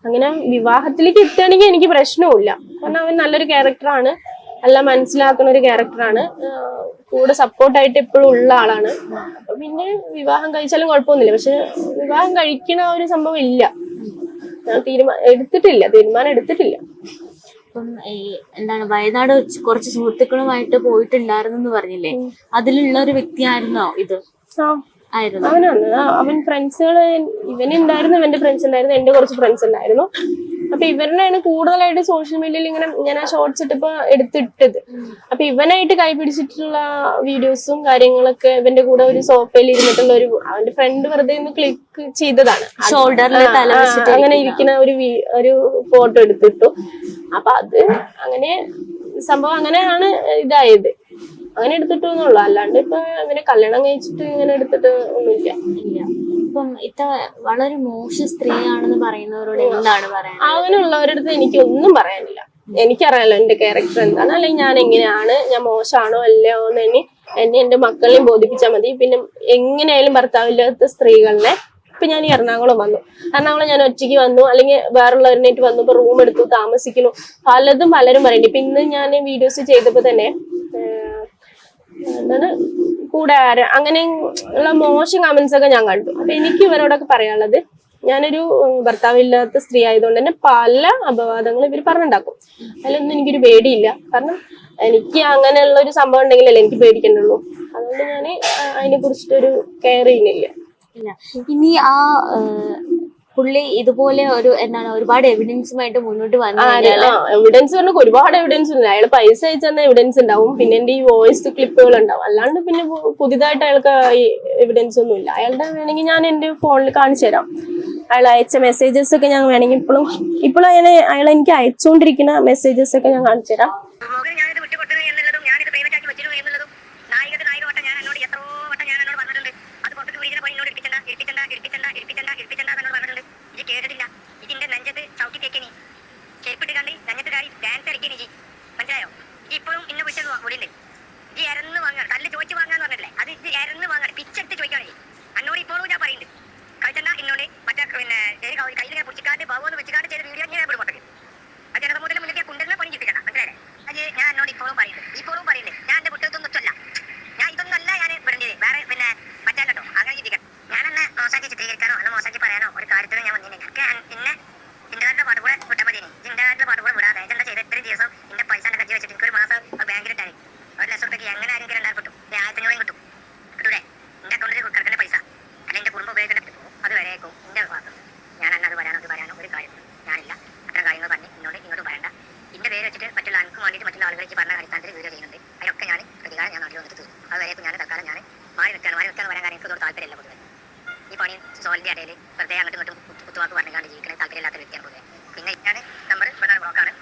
അങ്ങനെ വിവാഹത്തിലേക്ക് എത്തുകയാണെങ്കിൽ എനിക്ക് പ്രശ്നവുമില്ല. കാരണം അവൻ നല്ലൊരു ക്യാരക്ടറാണ്, എല്ലാം മനസ്സിലാക്കുന്ന ഒരു ക്യാരക്ടറാണ്, കൂടെ സപ്പോർട്ടായിട്ട് എപ്പോഴും ഉള്ള ആളാണ്. അപ്പൊ പിന്നെ വിവാഹം കഴിച്ചാലും കുഴപ്പമൊന്നുമില്ല. പക്ഷെ വിവാഹം കഴിക്കണ ഒരു സംഭവം ഇല്ല. ഞാൻ തീരുമാനം എടുത്തിട്ടില്ല. ഇപ്പം എന്താണ് വയനാട് കുറച്ച് സുഹൃത്തുക്കളുമായിട്ട് പോയിട്ടുണ്ടായിരുന്നു പറഞ്ഞില്ലേ, അതിലുള്ള ഒരു വ്യക്തിയായിരുന്നോ ഇത്? അവനാണ്. അവൻ ഫ്രണ്ട്സുകൾ ഇവനുണ്ടായിരുന്നു, ഇവന്റെ ഫ്രണ്ട്സ് ഉണ്ടായിരുന്നു, എന്റെ കുറച്ച് ഫ്രണ്ട്സ് ഉണ്ടായിരുന്നു. അപ്പൊ ഇവരിനാണ് കൂടുതലായിട്ട് സോഷ്യൽ മീഡിയയിൽ ഇങ്ങനെ ഞാൻ ആ ഷോർട്സ് ഇട്ടപ്പോ എടുത്തിട്ടത്. അപ്പൊ ഇവനായിട്ട് കൈപിടിച്ചിട്ടുള്ള വീഡിയോസും കാര്യങ്ങളൊക്കെ ഇവന്റെ കൂടെ ഒരു സോഫയിൽ ഇരുന്നിട്ടുള്ള അവന്റെ ഫ്രണ്ട് വെറുതെ ഒന്ന് ക്ലിക്ക് ചെയ്തതാണ്. ഷോൾഡറിൽ അങ്ങനെ ഇരിക്കുന്ന ഒരു ഫോട്ടോ എടുത്തിട്ടു. അപ്പൊ അത് അങ്ങനെ സംഭവം അങ്ങനെയാണ് ഇതായത്. അങ്ങനെ എടുത്തിട്ടു എന്നുള്ളു. അല്ലാണ്ട് ഇപ്പൊ ഇവനെ കല്യാണം കഴിച്ചിട്ട് ഇങ്ങനെ എടുത്തിട്ട് ഒന്നുമില്ല. ഇപ്പം വളരെ മോശ സ്ത്രീയാണെന്ന് പറയുന്നവരോട് എന്താണ് പറയാൻ? അങ്ങനെയുള്ളവരുടെ അടുത്ത് എനിക്ക് ഒന്നും പറയാനില്ല. എനിക്കറിയാലോ എന്റെ ക്യാരക്ടർ എന്താണ്, അല്ലെങ്കിൽ ഞാൻ എങ്ങനെയാണ്, ഞാൻ മോശമാണോ അല്ലയോ എന്ന് എന്നെ എന്റെ മക്കളെയും ബോധിപ്പിച്ചാൽ മതി. പിന്നെ എങ്ങനെയായാലും ഭർത്താവില്ലാത്ത സ്ത്രീകളെ ഇപ്പൊ ഞാൻ ഈ എറണാകുളം ഞാൻ ഒറ്റയ്ക്ക് വന്നു, അല്ലെങ്കിൽ വേറുള്ളവരിനായിട്ട് വന്നു, ഇപ്പൊ റൂം എടുത്തു താമസിക്കുന്നു, പലരും പറയണ്ട. ഇപ്പൊ ഇന്ന് ഞാൻ വീഡിയോസ് ചെയ്തപ്പോ തന്നെ എന്താണ് കൂടെ അങ്ങനെ ഉള്ള മോശം കമന്റ്സ് ഒക്കെ ഞാൻ കണ്ടു. അപ്പൊ എനിക്ക് ഇവരോടൊക്കെ പറയാനുള്ളത്, ഞാനൊരു ഭർത്താവില്ലാത്ത സ്ത്രീ ആയതുകൊണ്ട് തന്നെ പല അപവാദങ്ങളും ഇവർ പറഞ്ഞുണ്ടാക്കും. അതിലൊന്നും എനിക്കൊരു പേടിയില്ല. കാരണം എനിക്ക് അങ്ങനെയുള്ള ഒരു സംഭവം ഉണ്ടെങ്കിലല്ലേ എനിക്ക് പേടിക്കണ്ടുള്ളൂ. അതുകൊണ്ട് ഞാൻ അതിനെ കുറിച്ചിട്ടൊരു കെയർ ചെയ്യുന്നില്ല. ഇനി ആ പുള്ളി ഇതുപോലെ ഒരുപാട് എവിഡൻസുമായിട്ട് മുന്നോട്ട് വന്നു. എവിഡൻസ് പറഞ്ഞാൽ ഒരുപാട് എവിഡൻസ് ഉണ്ട്. അയാൾ പൈസ അയച്ചെന്ന എവിഡൻസ് ഉണ്ടാവും, പിന്നെ എന്റെ ഈ വോയിസ് ക്ലിപ്പുകൾ ഉണ്ടാവും. അല്ലാണ്ട് പിന്നെ പുതിയതായിട്ട് അയാൾക്ക് ഈ എവിഡൻസ് ഒന്നും ഇല്ല. അയാളുടെ വേണമെങ്കിൽ ഞാൻ എന്റെ ഫോണിൽ കാണിച്ചു തരാം. അയാൾ അയച്ച മെസ്സേജസ് ഒക്കെ ഞാൻ വേണമെങ്കിൽ ഇപ്പോഴും അയാൾ എനിക്ക് അയച്ചുകൊണ്ടിരിക്കുന്ന മെസ്സേജസ് ഒക്കെ ഞാൻ കാണിച്ചു തരാം. ഇപ്പോഴും ഇന്നെ വിളിച്ചത് വിളില്ലേ ഈ ഇരന്ന് വാങ്ങാൻ കല്ല് ചോദിച്ചു വാങ്ങാന്ന് പറഞ്ഞില്ലേ അത് ഇത് ഇരന്ന് വാങ്ങാൻ പിച്ചെടുത്ത് ചോദിക്കാണേ അന്നോട് ഇപ്പോഴും ഞാൻ പറയുന്നുണ്ട് കളിച്ചെന്നാ എന്നോട് മറ്റേ പിന്നെ കയ്യിൽ പിടിച്ചിക്കാണ്ട് ബാബുന്ന് വെച്ചിക്കാണ്ട് ചെയ്ത വീഡിയോ ഞാൻ ഇവിടെ പൊട്ടത് ആ ജനസമൂഹത്തിന് മുന്നിൽ കുണ്ടലിനെ പണി കിട്ടിക്കണം മനസ്സിലായില്ലേ അത് ഞാൻ എന്നോട് ഇപ്പോഴും പറയുന്നത് ഞാൻ എന്റെ കുട്ടികൾക്കൊന്നും ഒറ്റല്ല ഞാൻ ഇതൊന്നല്ല ഞാൻ വിടേണ്ടത് വേറെ പിന്നെ മറ്റേ കേട്ടോ അങ്ങനെ ചിന്തിക്കണം ഞാനെന്നെ മോശമാക്കി ചിത്രീകരിക്കാനോ അല്ല മോശമാക്കി പറയാനോ ഒരു കാര്യത്തിന് ഞാൻ വന്നില്ലെങ്കിൽ പിന്നെ ഇന്റർനെറ്റിലെ പാട്ട് കൂടെ വിട്ടാൽ മതി ഇന്റർനെറ്റിലെ പാട്ട് കൂടെ വിടാതെ എന്താ ചെയ്ത് ഇത്രയും ദിവസം എന്റെ പൈസ കജ്ജി വെച്ചിട്ട് എനിക്ക് ഒരു മാസം ബാങ്കിലിട്ടായി 1 ലക്ഷം രൂപയ്ക്ക് എങ്ങനെ ആരെങ്കിലും 2000 കിട്ടും 1500 കിട്ടും കിട്ടൂലേ എന്റെ അക്കൗണ്ടിൽ കിടക്കുന്ന പൈസ അല്ല എന്റെ കുടുംബം ഉപയോഗിക്കേണ്ട അത് വരെയേക്കും എന്റെ ഭാഗത്ത് ഞാൻ അന്നത് പറയാനോ ഒരു കാര്യം ഞാനില്ല അത്തരം കാര്യങ്ങൾ പറഞ്ഞ് ഇങ്ങോട്ട് പറയണ്ട എന്റെ പേര് വെച്ചിട്ട് മറ്റുള്ള ആൾക്കും വേണ്ടിയിട്ട് മറ്റുള്ള ആളുകൾക്ക് പറഞ്ഞ അടിസ്ഥാനത്തിൽ വീഡിയോ ചെയ്യുന്നുണ്ട് അതിനൊക്കെ ഞാൻ പ്രതികാരം ഞാൻ നാട്ടിൽ വന്നിട്ട് തീർന്നു അത് വരെയേക്കും ഞാൻ തൽക്കാലം ഞാൻ മാറി നിൽക്കാൻ പറയാൻ കാര്യം എനിക്ക് താല്പര്യമില്ല പൊതുവെ ഈ പണി സോളിന്റെ ഇടയിൽ വെറുതെ അങ്ങോട്ടും ഇങ്ങോട്ടും കുത്തുവാക്ക് പറഞ്ഞാണ്ട് ജീവിക്കണേ താല്പര്യമില്ലാത്ത വ്യക്തിയാണ് പൊതുവെ പിന്നെ ഞാൻ നമ്പർ ഇവിടെ ബ്ലോക്കാണ്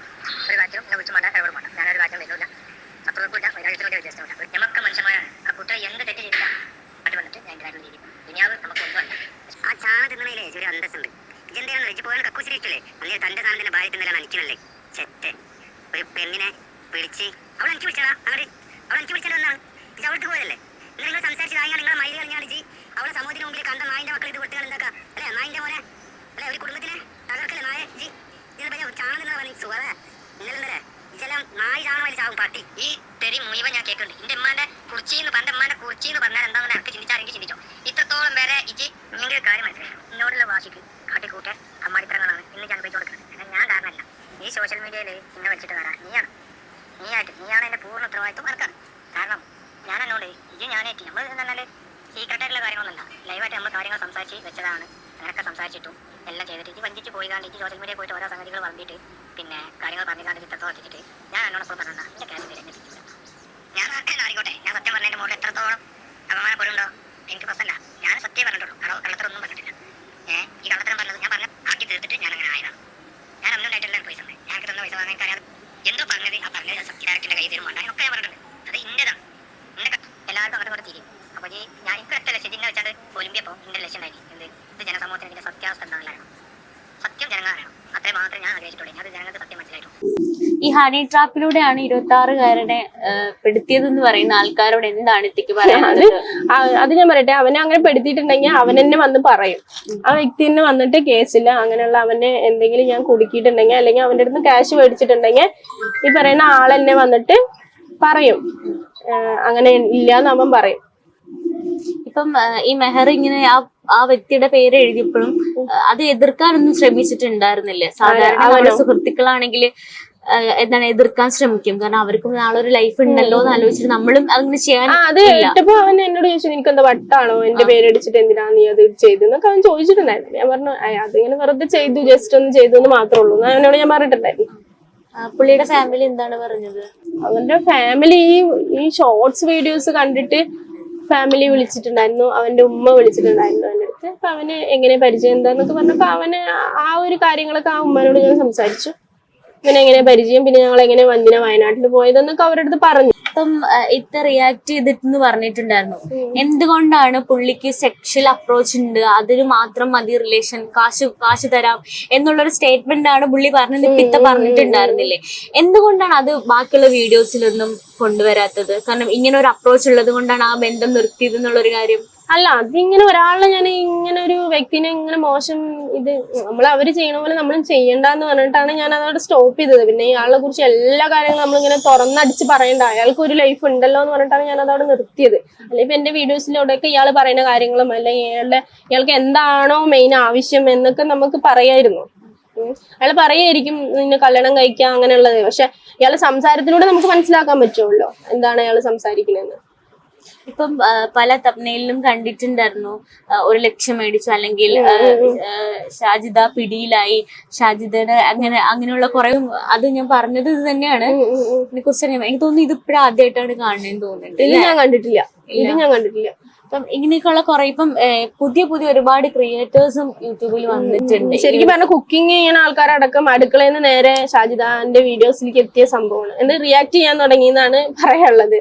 ഒരു കാര്യത്തിലും എന്നെ വിളിച്ചു വേണ്ട ഇടപെടും വേണ്ട ഞാനൊരു കാര്യം വരുന്നില്ല അത്രയ്ക്കില്ല വൈരാഗ്യത്തിന് വലിയ വ്യത്യാസമില്ല ഞമ്മക്ക് മനുഷ്യന്മാരാണ് ആ കുട്ടിയെ എന്ത് തെറ്റ് ചെയ്തില്ല അത് വന്നിട്ട് ഞാൻ എൻ്റെ കാര്യം ജീവിക്കും ഇനി അത് നമുക്ക് ഒന്നുമല്ല ആ ചാണ തിന്നണയിലേ ഒരു അന്തസ്സുണ്ട് ഇതെന്താണെന്ന് വെച്ച് പോയാൽ കക്കൂസിരി ഇഷ്ടല്ലേ അങ്ങനെ തന്റെ സാധനത്തിന്റെ ഭാര്യ തിന്നല നനയ്ക്കണല്ലേ ചെറ്റ് ഒരു പെണ്ണിനെ വിളിച്ച് അവൾ എനിക്ക് വിളിച്ചാടാ അവൾ എനിക്ക് വിളിച്ചാൽ വന്നാണ് ഇത് അവൾക്ക് പോയല്ലേ നിങ്ങൾ നിങ്ങൾ സംസാരിച്ചതായാൽ നിങ്ങളെ മൈലി കളിഞ്ഞാൽ അവളെ സമൂഹത്തിന് മുമ്പിൽ കണ്ട നായിന്റെ മക്കൾ ഇത് കൊടുത്തുകൾ എന്താക്കുക അല്ലെ നായിന്റെ പോലെ അല്ലെ ഒരു കുടുംബത്തിനെ തകർക്കല്ലേ നായ ജി ഇതിനെ ചാണ തിന്നാ പറഞ്ഞ സുഖ ഇന്നലെ ഇതെല്ലാം നായി ചാണ വലി ചാവും പാട്ടി ഈ തെരി മുഴുവൻ ഞാൻ കേൾക്കുന്നുണ്ട് എന്റെ ഉമ്മാന്റെ കുറിച്ചിന്ന് പണ്ട് ഉമ്മാന്റെ കുറിച്ചിന്ന് പറഞ്ഞാൽ എന്താണെന്ന് എനിക്ക് ചിന്തിച്ചാരെങ്കിൽ ചിന്തിച്ചോ ഇത്രത്തോളം വരെ ഇജി ഇങ്ങനെ ഒരു കാര്യം മനസ്സിലായി എന്നോടുള്ള വാശിക്ക് കാട്ടിക്കൂട്ടെ അമ്മാടിത്തരങ്ങളാണ് ഇന്ന് ഞാൻ പോയി കൊടുക്കുന്നത് ഞാൻ കാരണമല്ല ഈ സോഷ്യൽ മീഡിയയിൽ ഇന്നെ വെച്ചിട്ട് വരാം നീയാണ് എന്റെ പൂർണ്ണ ഉത്തരവാദിത്വം നടക്കാറ് കാരണം ഞാൻ എന്നോട് ഇത് ഞാനേറ്റി നമ്മൾ എന്നാൽ സീക്രട്ടായിട്ടുള്ള കാര്യങ്ങളൊന്നുമല്ല ലൈവായിട്ട് നമ്മൾ കാര്യങ്ങൾ സംസാരിച്ച് വെച്ചതാണ് അങ്ങനെയൊക്കെ സംസാരിച്ചിട്ടും എല്ലാം ചെയ്തിട്ട് ഇത് വഞ്ചിച്ച് പോയി കാണ്ട് ഈ സോഷ്യൽ മീഡിയ പോയിട്ട് ഓരോ സംഗതികൾ വളർന്നിട്ട് പിന്നെ കാര്യങ്ങൾ പറഞ്ഞു കാണ്ട് ചിത്രത്തോളം വെച്ചിട്ട് ഞാൻ എന്നോട് ഇപ്പോൾ പറഞ്ഞാൽ എൻ്റെ കാര്യം തിരഞ്ഞു ഞാൻ ആയിക്കോട്ടെ ഞാൻ സത്യം പറഞ്ഞതിൻ്റെ മുകളിൽ എത്രത്തോളം അപമാനപ്പെടുണ്ടോ എനിക്ക് പ്രശ്നമല്ല ഞാൻ സത്യം പറഞ്ഞിട്ടുള്ളൂ കള്ളത്തരൊന്നും പറഞ്ഞിട്ടില്ല ഈ കള്ളത്തരം പറഞ്ഞത് ഞാൻ പറഞ്ഞ ആക്കി തീർത്തിട്ട് ഞാൻ അങ്ങനെ ആയതാണ് ഞാൻ അന്നുണ്ടായിട്ടെല്ലാം പൈസ തന്നെ ഞങ്ങൾക്ക് തന്ന പൈസ വാങ്ങാൻ അറിയാതെ എന്തോ പറഞ്ഞത് ആ പറഞ്ഞത് സത്യമായിട്ടിൻ്റെ കൈ തരും വേണ്ട ഒക്കെ ഞാൻ പറഞ്ഞിട്ടുണ്ട് അത് ഇന്നതാണ് ഇന്നെ എല്ലാവർക്കും അങ്ങോട്ട് തിരിയും അപ്പോൾ ഞാൻ എനിക്ക് ഒറ്റ ലക്ഷ്യം ചിഹ്നം വെച്ചാൽ ഒലിമ്പിയപ്പോൾ എൻ്റെ ലക്ഷ്യം ഉണ്ടായി എന്ത് ഇത് ജനസമൂഹത്തിന് ഇതിൻ്റെ സത്യാവസ്ഥ എന്താണെന്ന് അറിയണം സത്യം ജനങ്ങൾ അറിയണം അത്രയും മാത്രമേ ഞാൻ ആഗ്രഹിച്ചിട്ടുള്ളൂ അത് ജനങ്ങൾക്ക് സത്യം മനസ്സിലായിട്ടുള്ളൂ ഈ ഹണി ട്രാപ്പിലൂടെയാണ് 26-കാരനെ പെടുത്തിയതെന്ന് പറയുന്ന ആൾക്കാരോട് എന്താണ് എത്തിക്ക് പറയാനുള്ളത്? അത് ഞാൻ പറയട്ടെ, അവനെ അങ്ങനെ പെടുത്തിയിട്ടുണ്ടെങ്കിൽ അവൻ തന്നെ വന്ന് പറയും. ആ വ്യക്തി തന്നെ വന്നിട്ട് കേസില്ല അങ്ങനെയുള്ള അവനെ എന്തെങ്കിലും ഞാൻ കുടുക്കിയിട്ടുണ്ടെങ്കിൽ അല്ലെങ്കിൽ അവന്റെ അടുത്ത് ക്യാഷ് മേടിച്ചിട്ടുണ്ടെങ്കിൽ ഈ പറയുന്ന ആളെന്നെ വന്നിട്ട് പറയും. അങ്ങനെ ഇല്ലാന്ന് അവൻ പറയും. ഇപ്പം ഈ മെഹർ ഇങ്ങനെ ആ വ്യക്തിയുടെ പേര് എഴുതിയപ്പോഴും അത് എതിർക്കാനൊന്നും ശ്രമിച്ചിട്ടുണ്ടായിരുന്നില്ലേ? സാധാരണ നമ്മുടെ സുഹൃത്തുക്കളാണെങ്കിൽ എന്താണ് എതിർക്കാൻ ശ്രമിക്കും, കാരണം അവർക്കും നാളെ ഒരു ലൈഫ് ഉണ്ടല്ലോ എന്ന് ആലോചിച്ചിട്ട് നമ്മളും അങ്ങനെ ചെയ്യാൻ. അത് കേട്ടപ്പോ അവൻ എന്നോട് ചോദിച്ചു, നിനക്ക് എന്താ വട്ടാണോ എന്റെ പേരടിച്ചിട്ട് എന്തിനാ നീ അത് ചെയ്തെന്നൊക്കെ അവൻ ചോദിച്ചിട്ടുണ്ടായിരുന്നു. ഞാൻ പറഞ്ഞു അതിങ്ങനെ വെറുതെ ചെയ്തു, ജസ്റ്റ് ഒന്ന് ചെയ്തു എന്ന് മാത്രമേ ഉള്ളൂ അവനോട് ഞാൻ പറഞ്ഞിട്ടുണ്ടായിരുന്നു. പുള്ളിയുടെ ഫാമിലി എന്താണ് പറഞ്ഞത്? അവന്റെ ഫാമിലി ഈ ഷോർട്സ് വീഡിയോസ് കണ്ടിട്ട് ഫാമിലി വിളിച്ചിട്ടുണ്ടായിരുന്നു, അവന്റെ ഉമ്മ വിളിച്ചിട്ടുണ്ടായിരുന്നു അവന്റെ അടുത്ത്. അപ്പൊ അവന് എങ്ങനെ പരിചയം എന്താന്നൊക്കെ പറഞ്ഞപ്പോ അവന് ആ ഒരു കാര്യങ്ങളൊക്കെ ആ ഉമ്മനോട് ഞാൻ സംസാരിച്ചു. ഇവനെ എങ്ങനെ പരിചയം, പിന്നെ ഞങ്ങൾ എങ്ങനെ വയനാട്ടിൽ പോയതെന്നൊക്കെ അവരുടെ അടുത്ത് പറഞ്ഞു. ഇപ്പം ഇത്ര റിയാക്ട് ചെയ്തിട്ടെന്ന് പറഞ്ഞിട്ടുണ്ടായിരുന്നു. എന്തുകൊണ്ടാണ് പുള്ളിക്ക് സെക്ഷൽ അപ്രോച്ച് ഉണ്ട്, അതിന് മാത്രം മതി റിലേഷൻ, കാശ് തരാം എന്നുള്ളൊരു സ്റ്റേറ്റ്മെന്റ് ആണ് പുള്ളി പറഞ്ഞത്. ഇത്ത പറഞ്ഞിട്ടുണ്ടായിരുന്നില്ലേ? എന്തുകൊണ്ടാണ് അത് ബാക്കിയുള്ള വീഡിയോസിലൊന്നും കൊണ്ടുവരാത്തത്? കാരണം ഇങ്ങനെ ഒരു അപ്രോച്ച് ഉള്ളത് കൊണ്ടാണ് ആ ബന്ധം നിർത്തിയത് എന്നുള്ളൊരു കാര്യം. അല്ല, അതിങ്ങനെ ഒരാളെ ഞാൻ ഇങ്ങനെ ഒരു വ്യക്തിനെ ഇങ്ങനെ മോശം ഇത് അവര് ചെയ്യണ പോലെ നമ്മളും ചെയ്യണ്ടെന്ന് പറഞ്ഞിട്ടാണ് ഞാൻ അതോടെ സ്റ്റോപ്പ് ചെയ്തത്. പിന്നെ ഇയാളെ കുറിച്ച് എല്ലാ കാര്യങ്ങളും നമ്മളിങ്ങനെ തുറന്നടിച്ച് പറയണ്ട, അയാൾക്ക് ഒരു ലൈഫ് ഉണ്ടല്ലോ എന്ന് പറഞ്ഞിട്ടാണ് ഞാൻ അതോടെ നിർത്തിയത്. അല്ലെങ്കിൽ ഇപ്പൊ എന്റെ വീഡിയോസിലൂടെയൊക്കെ ഇയാൾ പറയുന്ന കാര്യങ്ങളും അല്ലെങ്കിൽ ഇയാൾക്ക് എന്താണോ മെയിൻ ആവശ്യം എന്നൊക്കെ നമുക്ക് പറയായിരുന്നു. അയാൾ പറയായിരിക്കും നിന്നെ കല്യാണം കഴിക്കാം അങ്ങനെയുള്ളത്. പക്ഷെ ഇയാളെ സംസാരത്തിലൂടെ നമുക്ക് മനസ്സിലാക്കാൻ പറ്റുമല്ലോ എന്താണ് അയാൾ സംസാരിക്കുന്നതെന്ന്. ഇപ്പം പല തബ്നയിലും കണ്ടിട്ടുണ്ടായിരുന്നു 1 ലക്ഷം മേടിച്ചു, അല്ലെങ്കിൽ ഷാജിദ പിടിയിലായി, ഷാജിദയുടെ അങ്ങനെയുള്ള കുറെ. അത് ഞാൻ പറഞ്ഞത് ഇത് തന്നെയാണ്. ഇതിനെ കുറിച്ച് എനിക്ക് തോന്നുന്നു ഇതിപ്പോഴും ആദ്യമായിട്ടാണ് കാണുന്നതെന്ന് തോന്നുന്നുണ്ട്. ഇത് ഞാൻ കണ്ടിട്ടില്ല. ഇപ്പം ഇങ്ങനെയൊക്കെയുള്ള കുറെ ഇപ്പം പുതിയ പുതിയ ഒരുപാട് ക്രിയേറ്റേഴ്സും യൂട്യൂബിൽ വന്നിട്ടുണ്ട്. ശരിക്കും പറഞ്ഞ കുക്കിംഗ് ചെയ്യുന്ന ആൾക്കാരടക്കം അടുക്കളയിൽ നിന്ന് നേരെ ഷാജിദാന്റെ വീഡിയോസിലേക്ക് എത്തിയ സംഭവമാണ്. എന്ത് റിയാക്ട് ചെയ്യാൻ തുടങ്ങിയെന്നാണ് പറയാനുള്ളത്.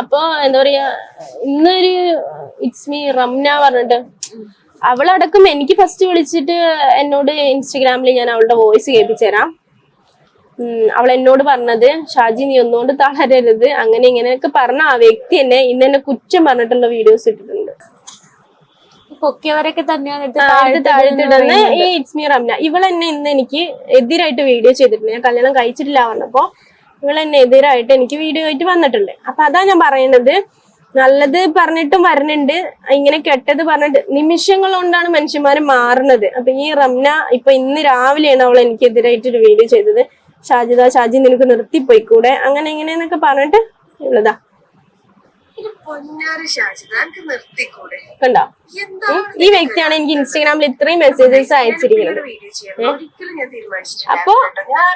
അപ്പൊ എന്താ പറയാ, ഇന്നൊരു ഇറ്റ്സ് മീ റംന പറഞ്ഞിട്ട് അവളടക്കം എനിക്ക് ഫസ്റ്റ് വിളിച്ചിട്ട് എന്നോട് ഇൻസ്റ്റഗ്രാമിൽ ഞാൻ അവളുടെ വോയിസ് കേൾപ്പിച്ചു തരാം. അവൾ എന്നോട് പറഞ്ഞത്, ഷാജി നീ ഒന്നുകൊണ്ട് തളരരുത്, അങ്ങനെ ഇങ്ങനെയൊക്കെ പറഞ്ഞ ആ വ്യക്തി എന്നെ ഇന്ന് കുറ്റം പറഞ്ഞിട്ടുള്ള വീഡിയോസ് ഇട്ടിട്ടുണ്ട്. പൊക്കിയവരൊക്കെ തന്നെയാണ് താഴ്ത്തിടുന്ന ഈ ഇറ്റ്സ് മീ റംന. ഇവളെന്നെ ഇന്ന് എനിക്ക് എതിരായിട്ട് വീഡിയോ ചെയ്തിട്ടുണ്ട്. ഞാൻ കല്യാണം കഴിച്ചിട്ടില്ല പറഞ്ഞപ്പോ ഇവളെന്നെ എതിരായിട്ട് എനിക്ക് വീഡിയോ ആയിട്ട് വന്നിട്ടുണ്ട്. അപ്പൊ അതാ ഞാൻ പറയുന്നത്, നല്ലത് പറഞ്ഞിട്ടും വരുന്നുണ്ട്, ഇങ്ങനെ കെട്ടത് പറഞ്ഞിട്ട് നിമിഷങ്ങൾ കൊണ്ടാണ് മനുഷ്യന്മാര് മാറുന്നത്. അപ്പൊ ഈ റംന ഇപ്പൊ ഇന്ന് രാവിലെയാണ് അവൾ എനിക്ക് എതിരായിട്ട് ഒരു വീഡിയോ ചെയ്തത്. ഷാജി നിനക്ക് നിർത്തിപ്പോയിക്കൂടെ അങ്ങനെ ഇങ്ങനെയെന്നൊക്കെ പറഞ്ഞിട്ട് ഉള്ളതാ. കണ്ടോ, ഈ വ്യക്തിയാണ് എനിക്ക് ഇൻസ്റ്റാഗ്രാമിൽ ഇത്രയും മെസ്സേജസ് അയച്ചിരിക്കുന്നത്. അപ്പൊ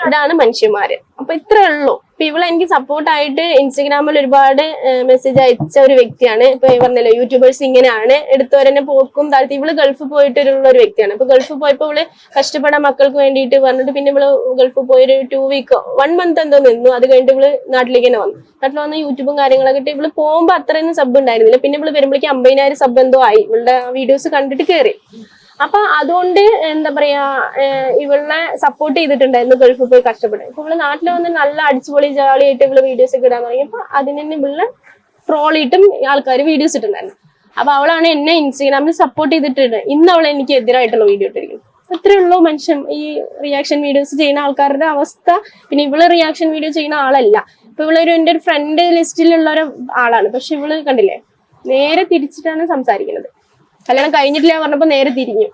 ഇതാണ് മനുഷ്യന്മാര്. അപ്പൊ ഇത്രേ ഉള്ളൂ. ഇപ്പൊ ഇവളെ എനിക്ക് സപ്പോർട്ടായിട്ട് ഇൻസ്റ്റാഗ്രാമിൽ ഒരുപാട് മെസ്സേജ് അയച്ച ഒരു വ്യക്തിയാണ്. ഇപ്പൊ പറഞ്ഞല്ലോ യൂട്യൂബേഴ്സ് ഇങ്ങനെയാണ്, എടുത്തവരെന്നെ പോക്കും താഴ്ത്തി. ഇവള് ഗൾഫിൽ പോയിട്ടുള്ള ഒരു വ്യക്തിയാണ്. ഇപ്പൊ ഗൾഫിൽ പോയപ്പോ ഇവള് കഷ്ടപ്പെടാൻ മക്കൾക്ക് വേണ്ടിയിട്ട് പറഞ്ഞിട്ട് പിന്നെ ഇവള് ഗൾഫിൽ പോയൊരു 2 വീക്കോ 1 മന്ത് എന്തോ നിന്നു. അത് കഴിഞ്ഞിട്ട് ഇവള് നാട്ടിലേക്ക് തന്നെ വന്നു. നാട്ടിൽ വന്ന് യൂട്യൂബും കാര്യങ്ങളൊക്കെ ഇട്ട് ഇവള് പോകുമ്പോ അത്രയൊന്നും സബ് ഉണ്ടായിരുന്നില്ല. പിന്നെ ഇവള് വരുമ്പോഴേക്കും 50,000 സബ് എന്തോ ആയി. ഇവളുടെ വീഡിയോസ് കണ്ടിട്ട് കയറി. അപ്പൊ അതുകൊണ്ട് എന്താ പറയാ, ഇവളെ സപ്പോർട്ട് ചെയ്തിട്ടുണ്ടായിരുന്നു ഗൾഫിൽ പോയി കഷ്ടപ്പെടാൻ. ഇപ്പൊ ഇവള് നാട്ടിൽ വന്ന് നല്ല അടിച്ചുപൊളി ജാളിയായിട്ട് ഇവള് വീഡിയോസ് ഒക്കെ ഇടാൻ തുടങ്ങിയപ്പോ അതിന് ഇവളെ ട്രോളിയിട്ടും ആൾക്കാർ വീഡിയോസ് ഇട്ടിട്ടുണ്ടായിരുന്നു. അപ്പൊ അവളാണ് എന്നെ ഇൻസ്റ്റാഗ്രാമിൽ സപ്പോർട്ട് ചെയ്തിട്ടുണ്ട്. ഇന്ന് അവളെ എനിക്ക് എതിരായിട്ടുള്ള വീഡിയോ ഇട്ടിരിക്കുന്നു. അത്രേ ഉള്ളൂ മനുഷ്യൻ ഈ റിയാക്ഷൻ വീഡിയോസ് ചെയ്യുന്ന ആൾക്കാരുടെ അവസ്ഥ. പിന്നെ ഇവള് റിയാക്ഷൻ വീഡിയോ ചെയ്യുന്ന ആളല്ല. ഇപ്പൊ ഇവളൊരു എന്റെ ഒരു ഫ്രണ്ട് ലിസ്റ്റിലുള്ള ഒരു ആളാണ്. പക്ഷെ ഇവള് കണ്ടില്ലേ, നേരെ തിരിച്ചിട്ടാണ് സംസാരിക്കുന്നത്. കല്യാണം കഴിഞ്ഞിട്ടില്ല പറഞ്ഞപ്പോ നേരെ തിരിഞ്ഞു.